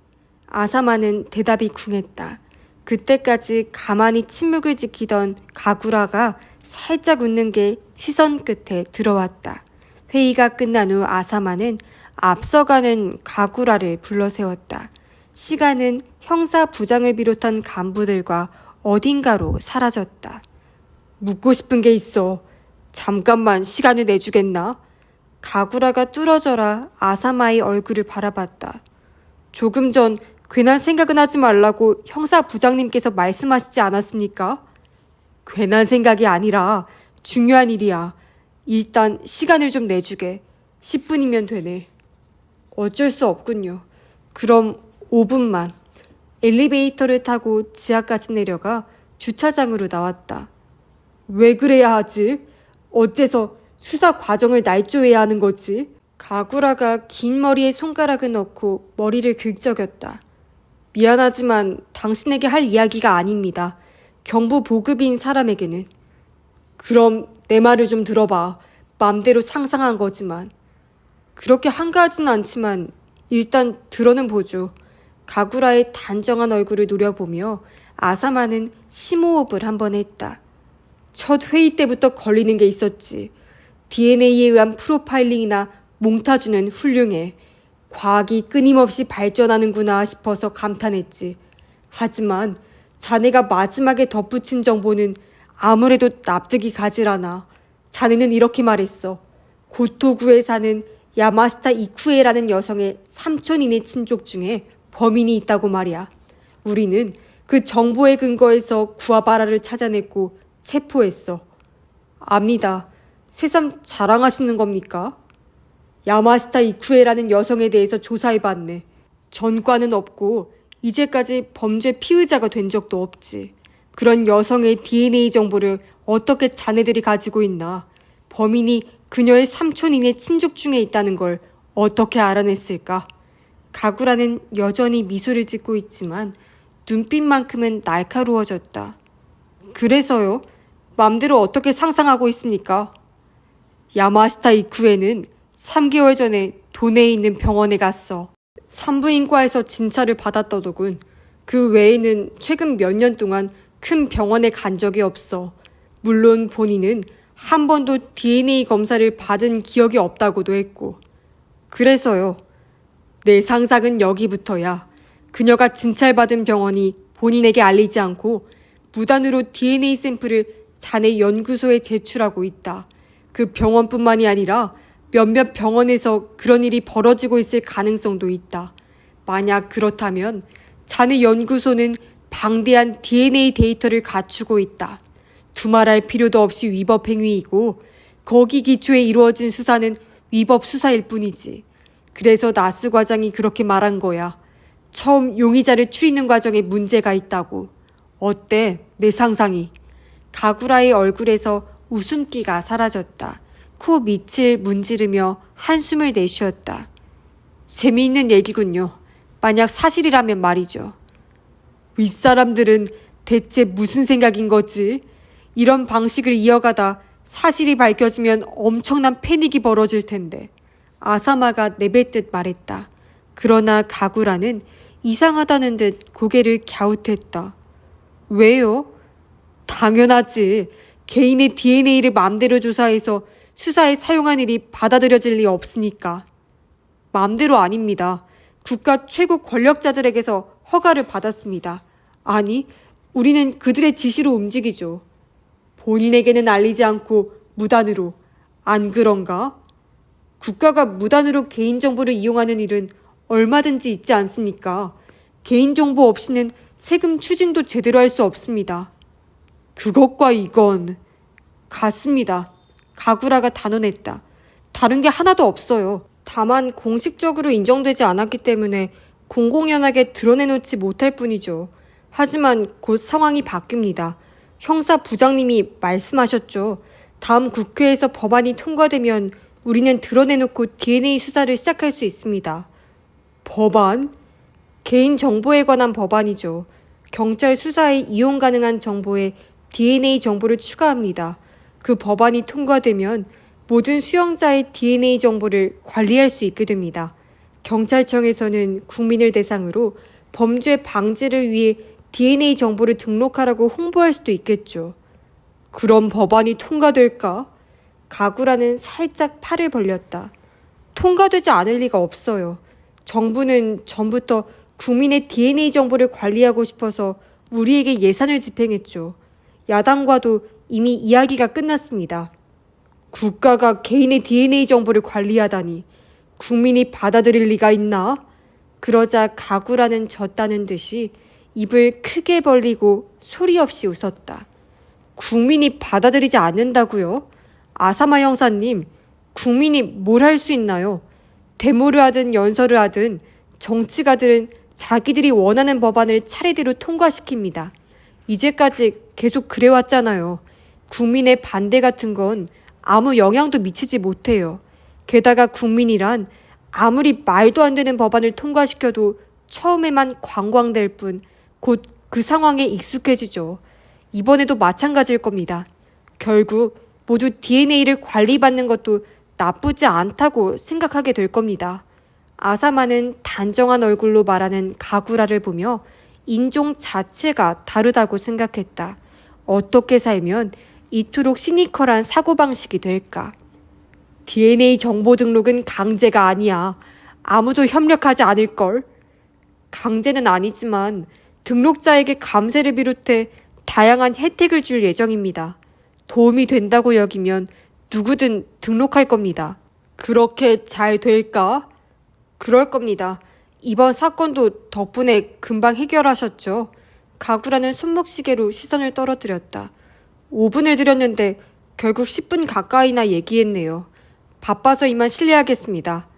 아사마는 대답이 쿵했다. 그때까지 가만히 침묵을 지키던 가구라가 살짝 웃는 게 시선 끝에 들어왔다. 회의가 끝난 후 아사마는 앞서가는 가구라를 불러세웠다. 시간은 형사부장을 비롯한 간부들과 어딘가로 사라졌다. 묻고 싶은 게 있어. 잠깐만 시간을 내주겠나? 가구라가 뚫어져라 아사마의 얼굴을 바라봤다. 조금 전 괜한 생각은 하지 말라고 형사부장님께서 말씀하시지 않았습니까? 괜한 생각이 아니라 중요한 일이야. 일단 시간을 좀 내주게. 10분이면 되네. 어쩔 수 없군요. 그럼 5분만. 엘리베이터를 타고 지하까지 내려가 주차장으로 나왔다. 왜 그래야 하지? 어째서 수사 과정을 날조해야 하는 거지? 가구라가 긴 머리에 손가락을 넣고 머리를 긁적였다. 미안하지만 당신에게 할 이야기가 아닙니다. 경부 보급인 사람에게는. 그럼 내 말을 좀 들어봐. 맘대로 상상한 거지만. 그렇게 한가하진 않지만 일단 들어는 보죠. 가구라의 단정한 얼굴을 노려보며 아사마는 심호흡을 한번 했다. 첫 회의 때부터 걸리는 게 있었지. DNA에 의한 프로파일링이나 몽타주는 훌륭해. 과학이 끊임없이 발전하는구나 싶어서 감탄했지. 하지만 자네가 마지막에 덧붙인 정보는 아무래도 납득이 가질 않아. 자네는 이렇게 말했어. 고토구에 사는 야마시타 이쿠에라는 여성의 삼촌인의 친족 중에 범인이 있다고 말이야. 우리는 그 정보에 근거해서 구아바라를 찾아냈고 체포했어. 압니다. 새삼 자랑하시는 겁니까? 야마시타 이쿠에라는 여성에 대해서 조사해봤네. 전과는 없고 이제까지 범죄 피의자가 된 적도 없지. 그런 여성의 DNA 정보를 어떻게 자네들이 가지고 있나? 범인이 그녀의 삼촌인의 친족 중에 있다는 걸 어떻게 알아냈을까? 가구라는 여전히 미소를 짓고 있지만 눈빛만큼은 날카로워졌다. 그래서요? 맘대로 어떻게 상상하고 있습니까? 야마시타 이쿠에는 3개월 전에 도내에 있는 병원에 갔어. 산부인과에서 진찰을 받았더더군. 그 외에는 최근 몇 년 동안 큰 병원에 간 적이 없어. 물론 본인은 한 번도 DNA 검사를 받은 기억이 없다고도 했고. 그래서요. 내 상상은 여기부터야. 그녀가 진찰받은 병원이 본인에게 알리지 않고 무단으로 DNA 샘플을 자네 연구소에 제출하고 있다. 그 병원뿐만이 아니라 몇몇 병원에서 그런 일이 벌어지고 있을 가능성도 있다. 만약 그렇다면 자네 연구소는 방대한 DNA 데이터를 갖추고 있다. 두말할 필요도 없이 위법 행위이고 거기 기초에 이루어진 수사는 위법 수사일 뿐이지. 그래서 나스 과장이 그렇게 말한 거야. 처음 용의자를 추리는 과정에 문제가 있다고. 어때? 내 상상이. 가구라의 얼굴에서 웃음기가 사라졌다. 코 밑을 문지르며 한숨을 내쉬었다. 재미있는 얘기군요. 만약 사실이라면 말이죠. 윗사람들은 대체 무슨 생각인 거지? 이런 방식을 이어가다 사실이 밝혀지면 엄청난 패닉이 벌어질 텐데. 아사마가 내뱉듯 말했다. 그러나 가구라는 이상하다는 듯 고개를 갸웃했다. 왜요? 당연하지. 개인의 DNA를 맘대로 조사해서 수사에 사용한 일이 받아들여질 리 없으니까. 맘대로 아닙니다. 국가 최고 권력자들에게서 허가를 받았습니다. 아니, 우리는 그들의 지시로 움직이죠. 본인에게는 알리지 않고 무단으로. 안 그런가? 국가가 무단으로 개인정보를 이용하는 일은 얼마든지 있지 않습니까? 개인정보 없이는 세금 추징도 제대로 할 수 없습니다. 그것과 이건 같습니다. 가구라가 단언했다. 다른 게 하나도 없어요. 다만 공식적으로 인정되지 않았기 때문에 공공연하게 드러내놓지 못할 뿐이죠. 하지만 곧 상황이 바뀝니다. 형사 부장님이 말씀하셨죠. 다음 국회에서 법안이 통과되면 우리는 드러내놓고 DNA 수사를 시작할 수 있습니다. 법안? 개인정보에 관한 법안이죠. 경찰 수사에 이용 가능한 정보에 DNA 정보를 추가합니다. 그 법안이 통과되면 모든 수용자의 DNA 정보를 관리할 수 있게 됩니다. 경찰청에서는 국민을 대상으로 범죄 방지를 위해 DNA 정보를 등록하라고 홍보할 수도 있겠죠. 그럼 법안이 통과될까? 가구라는 살짝 팔을 벌렸다. 통과되지 않을 리가 없어요. 정부는 전부터 국민의 DNA 정보를 관리하고 싶어서 우리에게 예산을 집행했죠. 야당과도 이미 이야기가 끝났습니다. 국가가 개인의 DNA 정보를 관리하다니 국민이 받아들일 리가 있나? 그러자 가구라는 졌다는 듯이 입을 크게 벌리고 소리 없이 웃었다. 국민이 받아들이지 않는다고요? 아사마 형사님, 국민이 뭘 할 수 있나요? 데모를 하든 연설을 하든 정치가들은 자기들이 원하는 법안을 차례대로 통과시킵니다. 이제까지 계속 그래왔잖아요. 국민의 반대 같은 건 아무 영향도 미치지 못해요. 게다가 국민이란 아무리 말도 안 되는 법안을 통과시켜도 처음에만 관광될 뿐 곧 그 상황에 익숙해지죠. 이번에도 마찬가지일 겁니다. 결국 모두 DNA를 관리받는 것도 나쁘지 않다고 생각하게 될 겁니다. 아사마는 단정한 얼굴로 말하는 가구라를 보며 인종 자체가 다르다고 생각했다. 어떻게 살면 이토록 시니컬한 사고방식이 될까? DNA 정보 등록은 강제가 아니야. 아무도 협력하지 않을걸? 강제는 아니지만 등록자에게 감세를 비롯해 다양한 혜택을 줄 예정입니다. 도움이 된다고 여기면 누구든 등록할 겁니다. 그렇게 잘 될까? 그럴 겁니다. 이번 사건도 덕분에 금방 해결하셨죠. 가구라는 손목시계로 시선을 떨어뜨렸다. 5분을 들였는데 결국 10분 가까이나 얘기했네요. 바빠서 이만 실례하겠습니다.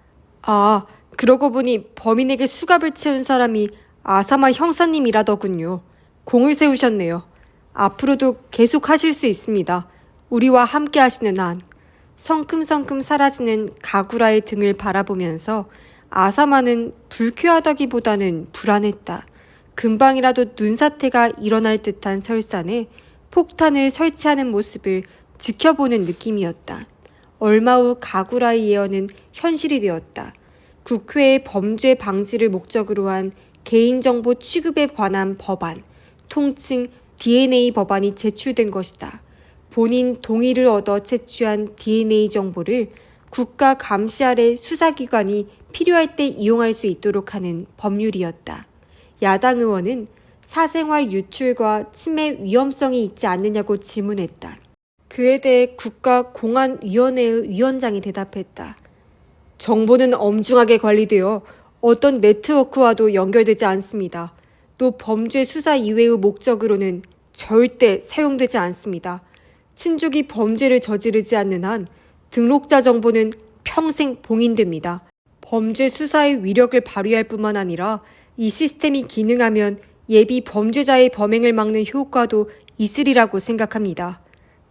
아, 그러고 보니 범인에게 수갑을 채운 사람이 아사마 형사님이라더군요. 공을 세우셨네요. 앞으로도 계속 하실 수 있습니다. 우리와 함께 하시는 한. 성큼성큼 사라지는 가구라의 등을 바라보면서 아사마는 불쾌하다기보다는 불안했다. 금방이라도 눈사태가 일어날 듯한 설산에 폭탄을 설치하는 모습을 지켜보는 느낌이었다. 얼마 후 가구라의 예언은 현실이 되었다. 국회의 범죄 방지를 목적으로 한 개인정보 취급에 관한 법안, 통칭 DNA 법안이 제출된 것이다. 본인 동의를 얻어 채취한 DNA 정보를 국가 감시 아래 수사기관이 필요할 때 이용할 수 있도록 하는 법률이었다. 야당 의원은 사생활 유출과 침해 위험성이 있지 않느냐고 질문했다. 그에 대해 국가공안위원회의 위원장이 대답했다. 정보는 엄중하게 관리되어 어떤 네트워크와도 연결되지 않습니다. 또 범죄 수사 이외의 목적으로는 절대 사용되지 않습니다. 친족이 범죄를 저지르지 않는 한 등록자 정보는 평생 봉인됩니다. 범죄 수사의 위력을 발휘할 뿐만 아니라 이 시스템이 기능하면 예비 범죄자의 범행을 막는 효과도 있으리라고 생각합니다.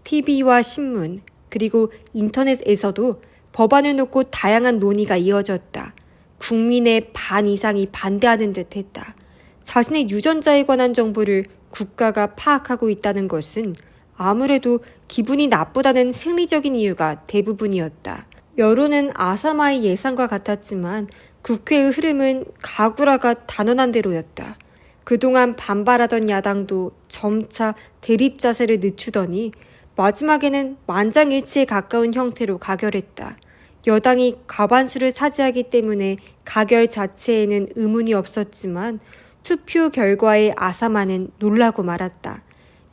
TV와 신문, 그리고 인터넷에서도 법안을 놓고 다양한 논의가 이어졌다. 국민의 반 이상이 반대하는 듯 했다. 자신의 유전자에 관한 정보를 국가가 파악하고 있다는 것은 아무래도 기분이 나쁘다는 생리적인 이유가 대부분이었다. 여론은 아사마의 예상과 같았지만 국회의 흐름은 가구라가 단언한 대로였다. 그동안 반발하던 야당도 점차 대립 자세를 늦추더니 마지막에는 만장일치에 가까운 형태로 가결했다. 여당이 과반수를 차지하기 때문에 가결 자체에는 의문이 없었지만 투표 결과에 아사마는 놀라고 말았다.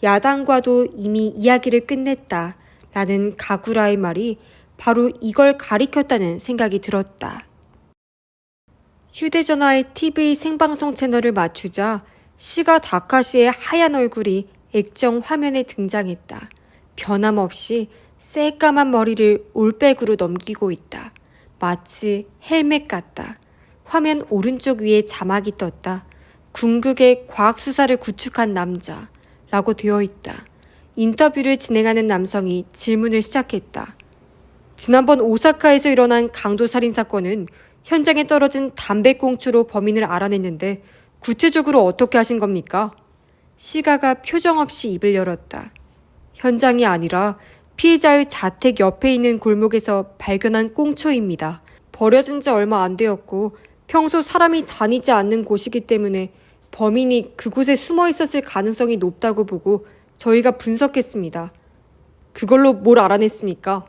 야당과도 이미 이야기를 끝냈다 라는 가구라의 말이 바로 이걸 가리켰다는 생각이 들었다. 휴대전화에 TV 생방송 채널을 맞추자 시가 다카시의 하얀 얼굴이 액정 화면에 등장했다. 변함없이 새까만 머리를 올백으로 넘기고 있다. 마치 헬멧 같다. 화면 오른쪽 위에 자막이 떴다. 궁극의 과학수사를 구축한 남자 라고 되어 있다. 인터뷰를 진행하는 남성이 질문을 시작했다. 지난번 오사카에서 일어난 강도살인 사건은 현장에 떨어진 담배꽁초로 범인을 알아냈는데 구체적으로 어떻게 하신 겁니까? 시가가 표정 없이 입을 열었다. 현장이 아니라 피해자의 자택 옆에 있는 골목에서 발견한 꽁초입니다. 버려진 지 얼마 안 되었고 평소 사람이 다니지 않는 곳이기 때문에 범인이 그곳에 숨어 있었을 가능성이 높다고 보고 저희가 분석했습니다. 그걸로 뭘 알아냈습니까?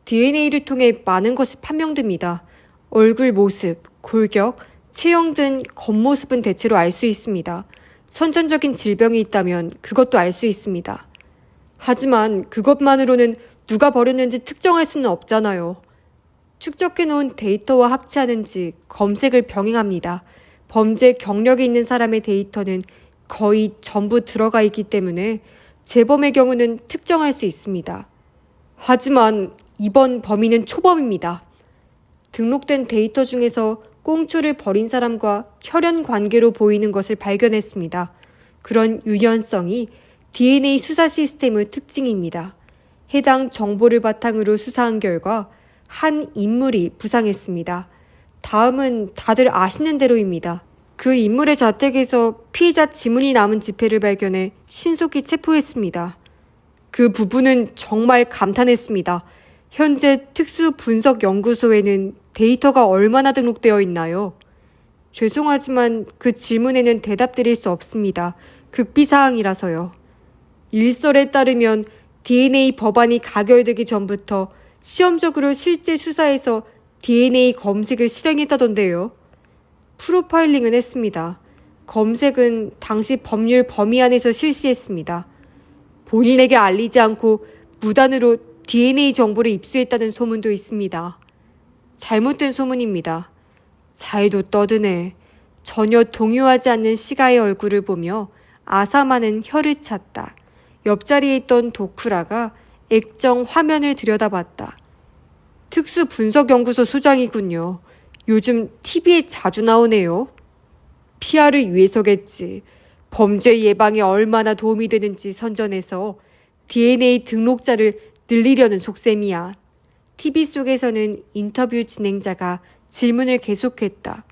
DNA를 통해 많은 것이 판명됩니다. 얼굴 모습, 골격, 체형 등 겉모습은 대체로 알 수 있습니다. 선천적인 질병이 있다면 그것도 알 수 있습니다. 하지만 그것만으로는 누가 버렸는지 특정할 수는 없잖아요. 축적해놓은 데이터와 합치하는지 검색을 병행합니다. 범죄 경력이 있는 사람의 데이터는 거의 전부 들어가 있기 때문에 재범의 경우는 특정할 수 있습니다. 하지만 이번 범인은 초범입니다. 등록된 데이터 중에서 꽁초를 버린 사람과 혈연 관계로 보이는 것을 발견했습니다. 그런 유연성이 DNA 수사 시스템의 특징입니다. 해당 정보를 바탕으로 수사한 결과 한 인물이 부상했습니다. 다음은 다들 아시는 대로입니다. 그 인물의 자택에서 피해자 지문이 남은 지폐를 발견해 신속히 체포했습니다. 그 부분은 정말 감탄했습니다. 현재 특수분석연구소에는 데이터가 얼마나 등록되어 있나요? 죄송하지만 그 질문에는 대답드릴 수 없습니다. 극비사항이라서요. 일설에 따르면 DNA 법안이 가결되기 전부터 시험적으로 실제 수사에서 DNA 검색을 실행했다던데요. 프로파일링은 했습니다. 검색은 당시 법률 범위 안에서 실시했습니다. 본인에게 알리지 않고 무단으로 DNA 정보를 입수했다는 소문도 있습니다. 잘못된 소문입니다. 잘도 떠드네. 전혀 동요하지 않는 시가의 얼굴을 보며 아사마는 혀를 찼다. 옆자리에 있던 도쿠라가 액정 화면을 들여다봤다. 특수분석연구소 소장이군요. 요즘 TV에 자주 나오네요. PR을 위해서겠지. 범죄 예방에 얼마나 도움이 되는지 선전해서 DNA 등록자를 늘리려는 속셈이야. TV 속에서는 인터뷰 진행자가 질문을 계속했다.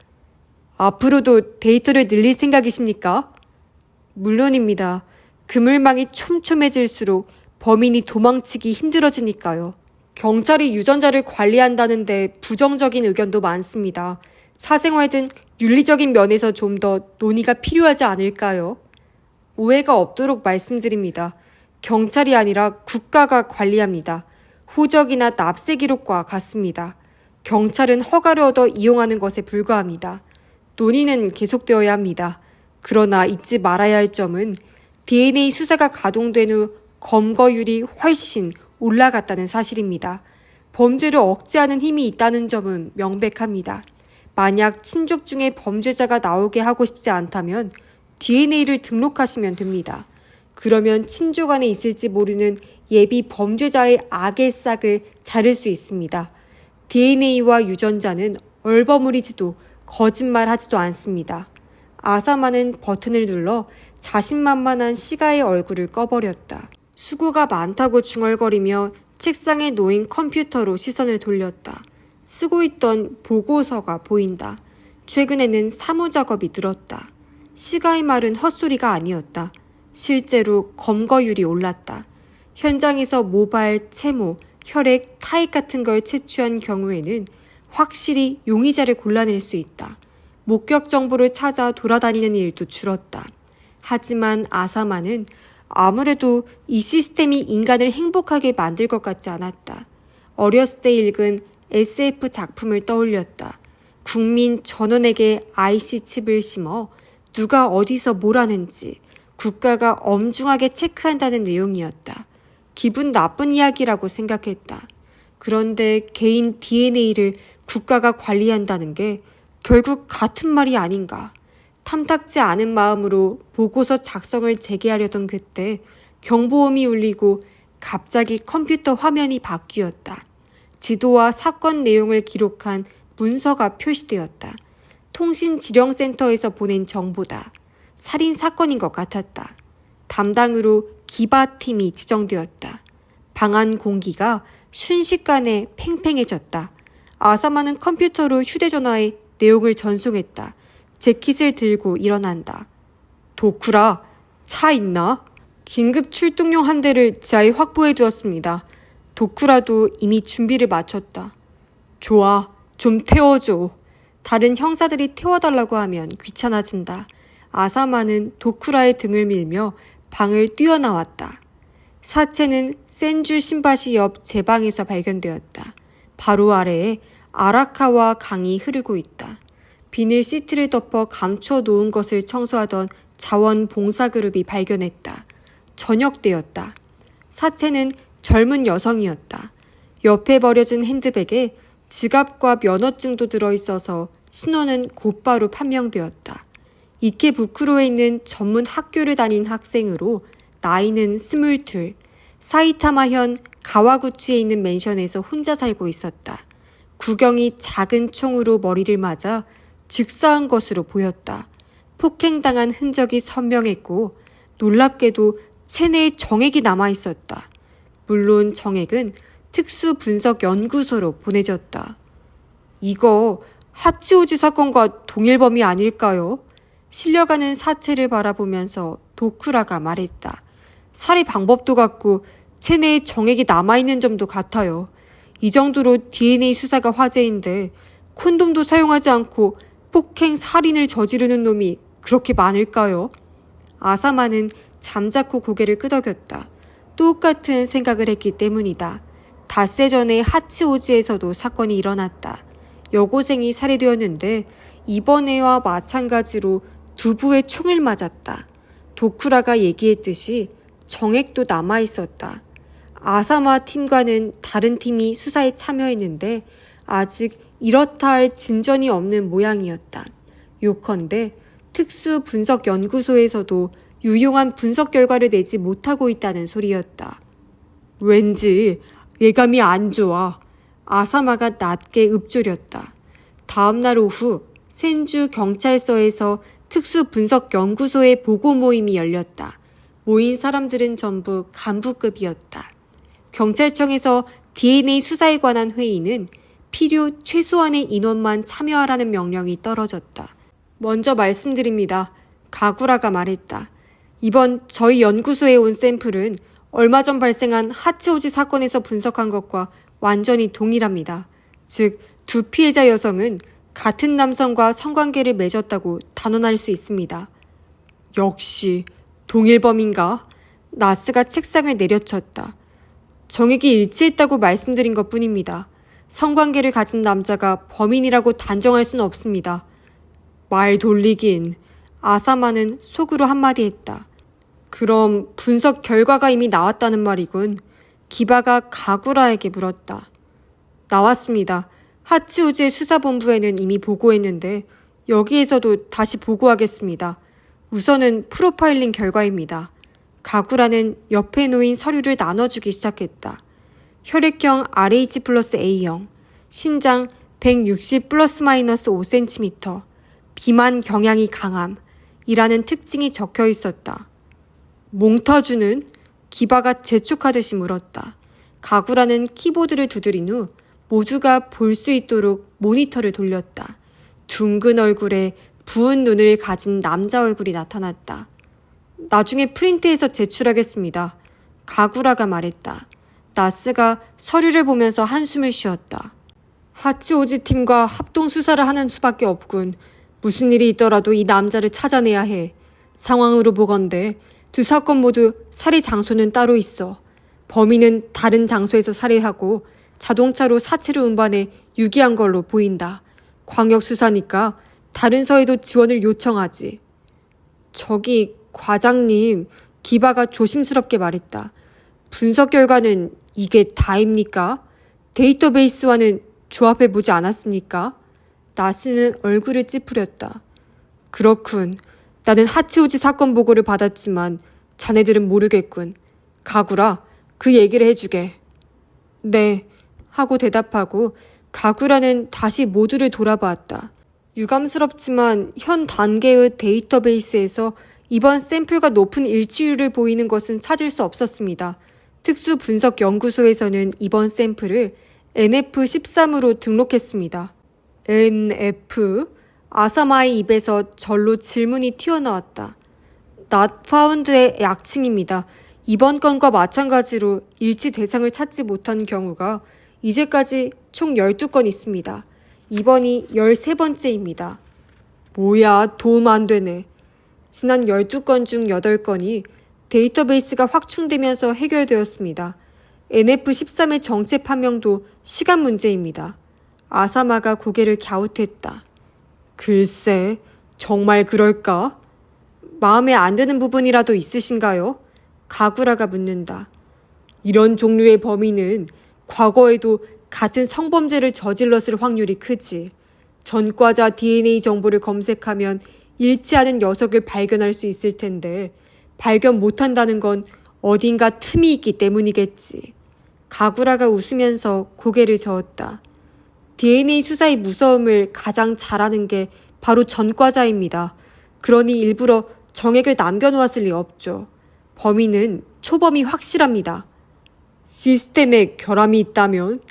앞으로도 데이터를 늘릴 생각이십니까? 물론입니다. 그물망이 촘촘해질수록 범인이 도망치기 힘들어지니까요. 경찰이 유전자를 관리한다는데 부정적인 의견도 많습니다. 사생활 등 윤리적인 면에서 좀 더 논의가 필요하지 않을까요? 오해가 없도록 말씀드립니다. 경찰이 아니라 국가가 관리합니다. 호적이나 납세 기록과 같습니다. 경찰은 허가를 얻어 이용하는 것에 불과합니다. 논의는 계속되어야 합니다. 그러나 잊지 말아야 할 점은 DNA 수사가 가동된 후 검거율이 훨씬 올라갔다는 사실입니다. 범죄를 억제하는 힘이 있다는 점은 명백합니다. 만약 친족 중에 범죄자가 나오게 하고 싶지 않다면 DNA를 등록하시면 됩니다. 그러면 친족 안에 있을지 모르는 예비 범죄자의 악의 싹을 자를 수 있습니다. DNA와 유전자는 얼버무리지도 거짓말하지도 않습니다. 아사마는 버튼을 눌러 자신만만한 시가의 얼굴을 꺼버렸다. 수고가 많다고 중얼거리며 책상에 놓인 컴퓨터로 시선을 돌렸다. 쓰고 있던 보고서가 보인다. 최근에는 사무작업이 늘었다. 시가의 말은 헛소리가 아니었다. 실제로 검거율이 올랐다. 현장에서 모발, 채모, 혈액, 타액 같은 걸 채취한 경우에는 확실히 용의자를 골라낼 수 있다. 목격 정보를 찾아 돌아다니는 일도 줄었다. 하지만 아사마는 아무래도 이 시스템이 인간을 행복하게 만들 것 같지 않았다. 어렸을 때 읽은 SF 작품을 떠올렸다. 국민 전원에게 IC 칩을 심어 누가 어디서 뭘 하는지 국가가 엄중하게 체크한다는 내용이었다. 기분 나쁜 이야기라고 생각했다. 그런데 개인 DNA를 국가가 관리한다는 게 결국 같은 말이 아닌가. 탐탁지 않은 마음으로 보고서 작성을 재개하려던 그때 경보음이 울리고 갑자기 컴퓨터 화면이 바뀌었다. 지도와 사건 내용을 기록한 문서가 표시되었다. 통신지령센터에서 보낸 정보다. 살인 사건인 것 같았다. 담당으로 기바팀이 지정되었다. 방 안 공기가 순식간에 팽팽해졌다. 아사마는 컴퓨터로 휴대전화에 내용을 전송했다. 재킷을 들고 일어난다. 도쿠라, 차 있나? 긴급 출동용 한 대를 지하에 확보해 두었습니다. 도쿠라도 이미 준비를 마쳤다. 좋아, 좀 태워줘. 다른 형사들이 태워달라고 하면 귀찮아진다. 아사마는 도쿠라의 등을 밀며 방을 뛰어나왔다. 사체는 센주 신바시 옆 제 방에서 발견되었다. 바로 아래에 아라카와 강이 흐르고 있다. 비닐 시트를 덮어 감춰 놓은 것을 청소하던 자원봉사그룹이 발견했다. 저녁 때였다. 사체는 젊은 여성이었다. 옆에 버려진 핸드백에 지갑과 면허증도 들어있어서 신원은 곧바로 판명되었다. 이케부쿠로에 있는 전문 학교를 다닌 학생으로 나이는 22, 사이타마현 가와구치에 있는 맨션에서 혼자 살고 있었다. 구경이 작은 총으로 머리를 맞아 즉사한 것으로 보였다. 폭행당한 흔적이 선명했고 놀랍게도 체내에 정액이 남아있었다. 물론 정액은 특수분석연구소로 보내졌다. 이거 하치오지 사건과 동일범이 아닐까요? 실려가는 사체를 바라보면서 도쿠라가 말했다. 살해 방법도 같고 체내에 정액이 남아있는 점도 같아요. 이 정도로 DNA 수사가 화제인데 콘돔도 사용하지 않고 폭행 살인을 저지르는 놈이 그렇게 많을까요? 아사마는 잠자코 고개를 끄덕였다. 똑같은 생각을 했기 때문이다. 닷새 전에 하치오지에서도 사건이 일어났다. 여고생이 살해되었는데 이번에와 마찬가지로 두부에 총을 맞았다. 도쿠라가 얘기했듯이 정액도 남아있었다. 아사마 팀과는 다른 팀이 수사에 참여했는데 아직 이렇다 할 진전이 없는 모양이었다. 요컨대 특수분석연구소에서도 유용한 분석 결과를 내지 못하고 있다는 소리였다. 왠지 예감이 안 좋아. 아사마가 낮게 읊조렸다. 다음날 오후 센주 경찰서에서 특수분석연구소의 보고 모임이 열렸다. 모인 사람들은 전부 간부급이었다. 경찰청에서 DNA 수사에 관한 회의는 필요 최소한의 인원만 참여하라는 명령이 떨어졌다. 먼저 말씀드립니다. 가구라가 말했다. 이번 저희 연구소에 온 샘플은 얼마 전 발생한 하치오지 사건에서 분석한 것과 완전히 동일합니다. 즉, 두 피해자 여성은 같은 남성과 성관계를 맺었다고 단언할 수 있습니다. 역시 동일범인가? 나스가 책상을 내려쳤다. 정액이 일치했다고 말씀드린 것뿐입니다. 성관계를 가진 남자가 범인이라고 단정할 수는 없습니다. 말 돌리긴. 아사마는 속으로 한마디 했다. 그럼 분석 결과가 이미 나왔다는 말이군. 기바가 가구라에게 물었다. 나왔습니다. 하치오지의 수사본부에는 이미 보고했는데 여기에서도 다시 보고하겠습니다. 우선은 프로파일링 결과입니다. 가구라는 옆에 놓인 서류를 나눠주기 시작했다. 혈액형 RH 플러스 A형, 신장 160 플러스 마이너스 5cm, 비만 경향이 강함이라는 특징이 적혀 있었다. 몽타주는? 기바가 재촉하듯이 물었다. 가구라는 키보드를 두드린 후 모두가 볼 수 있도록 모니터를 돌렸다. 둥근 얼굴에 부은 눈을 가진 남자 얼굴이 나타났다. 나중에 프린트해서 제출하겠습니다. 가구라가 말했다. 나스가 서류를 보면서 한숨을 쉬었다. 하치오지 팀과 합동 수사를 하는 수밖에 없군. 무슨 일이 있더라도 이 남자를 찾아내야 해. 상황으로 보건대 두 사건 모두 살해 장소는 따로 있어. 범인은 다른 장소에서 살해하고 자동차로 사체를 운반해 유기한 걸로 보인다. 광역수사니까 다른 서에도 지원을 요청하지. 저기 과장님, 기바가 조심스럽게 말했다. 분석 결과는 이게 다입니까? 데이터베이스와는 조합해보지 않았습니까? 나스는 얼굴을 찌푸렸다. 그렇군. 나는 하치오지 사건 보고를 받았지만 자네들은 모르겠군. 가구라, 그 얘기를 해주게. 네, 하고 대답하고 가구라는 다시 모두를 돌아보았다. 유감스럽지만 현 단계의 데이터베이스에서 이번 샘플과 높은 일치율을 보이는 것은 찾을 수 없었습니다. 특수분석연구소에서는 이번 샘플을 NF13으로 등록했습니다. NF? 아사마의 입에서 절로 질문이 튀어나왔다. Not found의 약칭입니다. 이번 건과 마찬가지로 일치 대상을 찾지 못한 경우가 이제까지 총 12건 있습니다. 이번이 13번째입니다. 뭐야, 도움 안 되네. 지난 12건 중 8건이 데이터베이스가 확충되면서 해결되었습니다. NF13의 정체 판명도 시간 문제입니다. 아사마가 고개를 갸웃했다. 글쎄, 정말 그럴까? 마음에 안 드는 부분이라도 있으신가요? 가구라가 묻는다. 이런 종류의 범인은 과거에도 같은 성범죄를 저질렀을 확률이 크지. 전과자 DNA 정보를 검색하면 일치하는 녀석을 발견할 수 있을 텐데 발견 못한다는 건 어딘가 틈이 있기 때문이겠지. 가구라가 웃으면서 고개를 저었다. DNA 수사의 무서움을 가장 잘하는 게 바로 전과자입니다. 그러니 일부러 정액을 남겨놓았을 리 없죠. 범인은 초범이 확실합니다. 시스템에 결함이 있다면?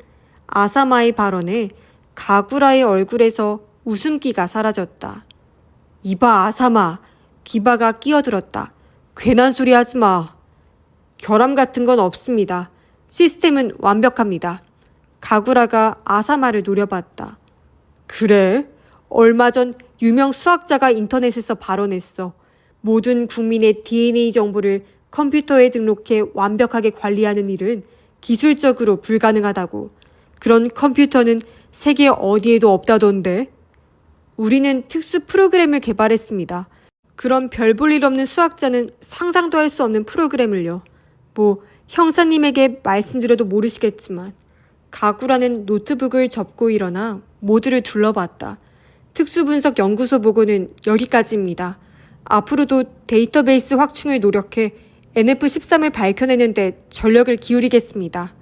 아사마의 발언에 가구라의 얼굴에서 웃음기가 사라졌다. 이봐 아사마, 기바가 끼어들었다. 괜한 소리 하지 마. 결함 같은 건 없습니다. 시스템은 완벽합니다. 가구라가 아사마를 노려봤다. 그래? 얼마 전 유명 수학자가 인터넷에서 발언했어. 모든 국민의 DNA 정보를 컴퓨터에 등록해 완벽하게 관리하는 일은 기술적으로 불가능하다고. 그런 컴퓨터는 세계 어디에도 없다던데. 우리는 특수 프로그램을 개발했습니다. 그런 별 볼 일 없는 수학자는 상상도 할 수 없는 프로그램을요. 뭐 형사님에게 말씀드려도 모르시겠지만. 가구라는 노트북을 접고 일어나 모두를 둘러봤다. 특수분석연구소 보고는 여기까지입니다. 앞으로도 데이터베이스 확충을 노력해 NF13을 밝혀내는 데 전력을 기울이겠습니다.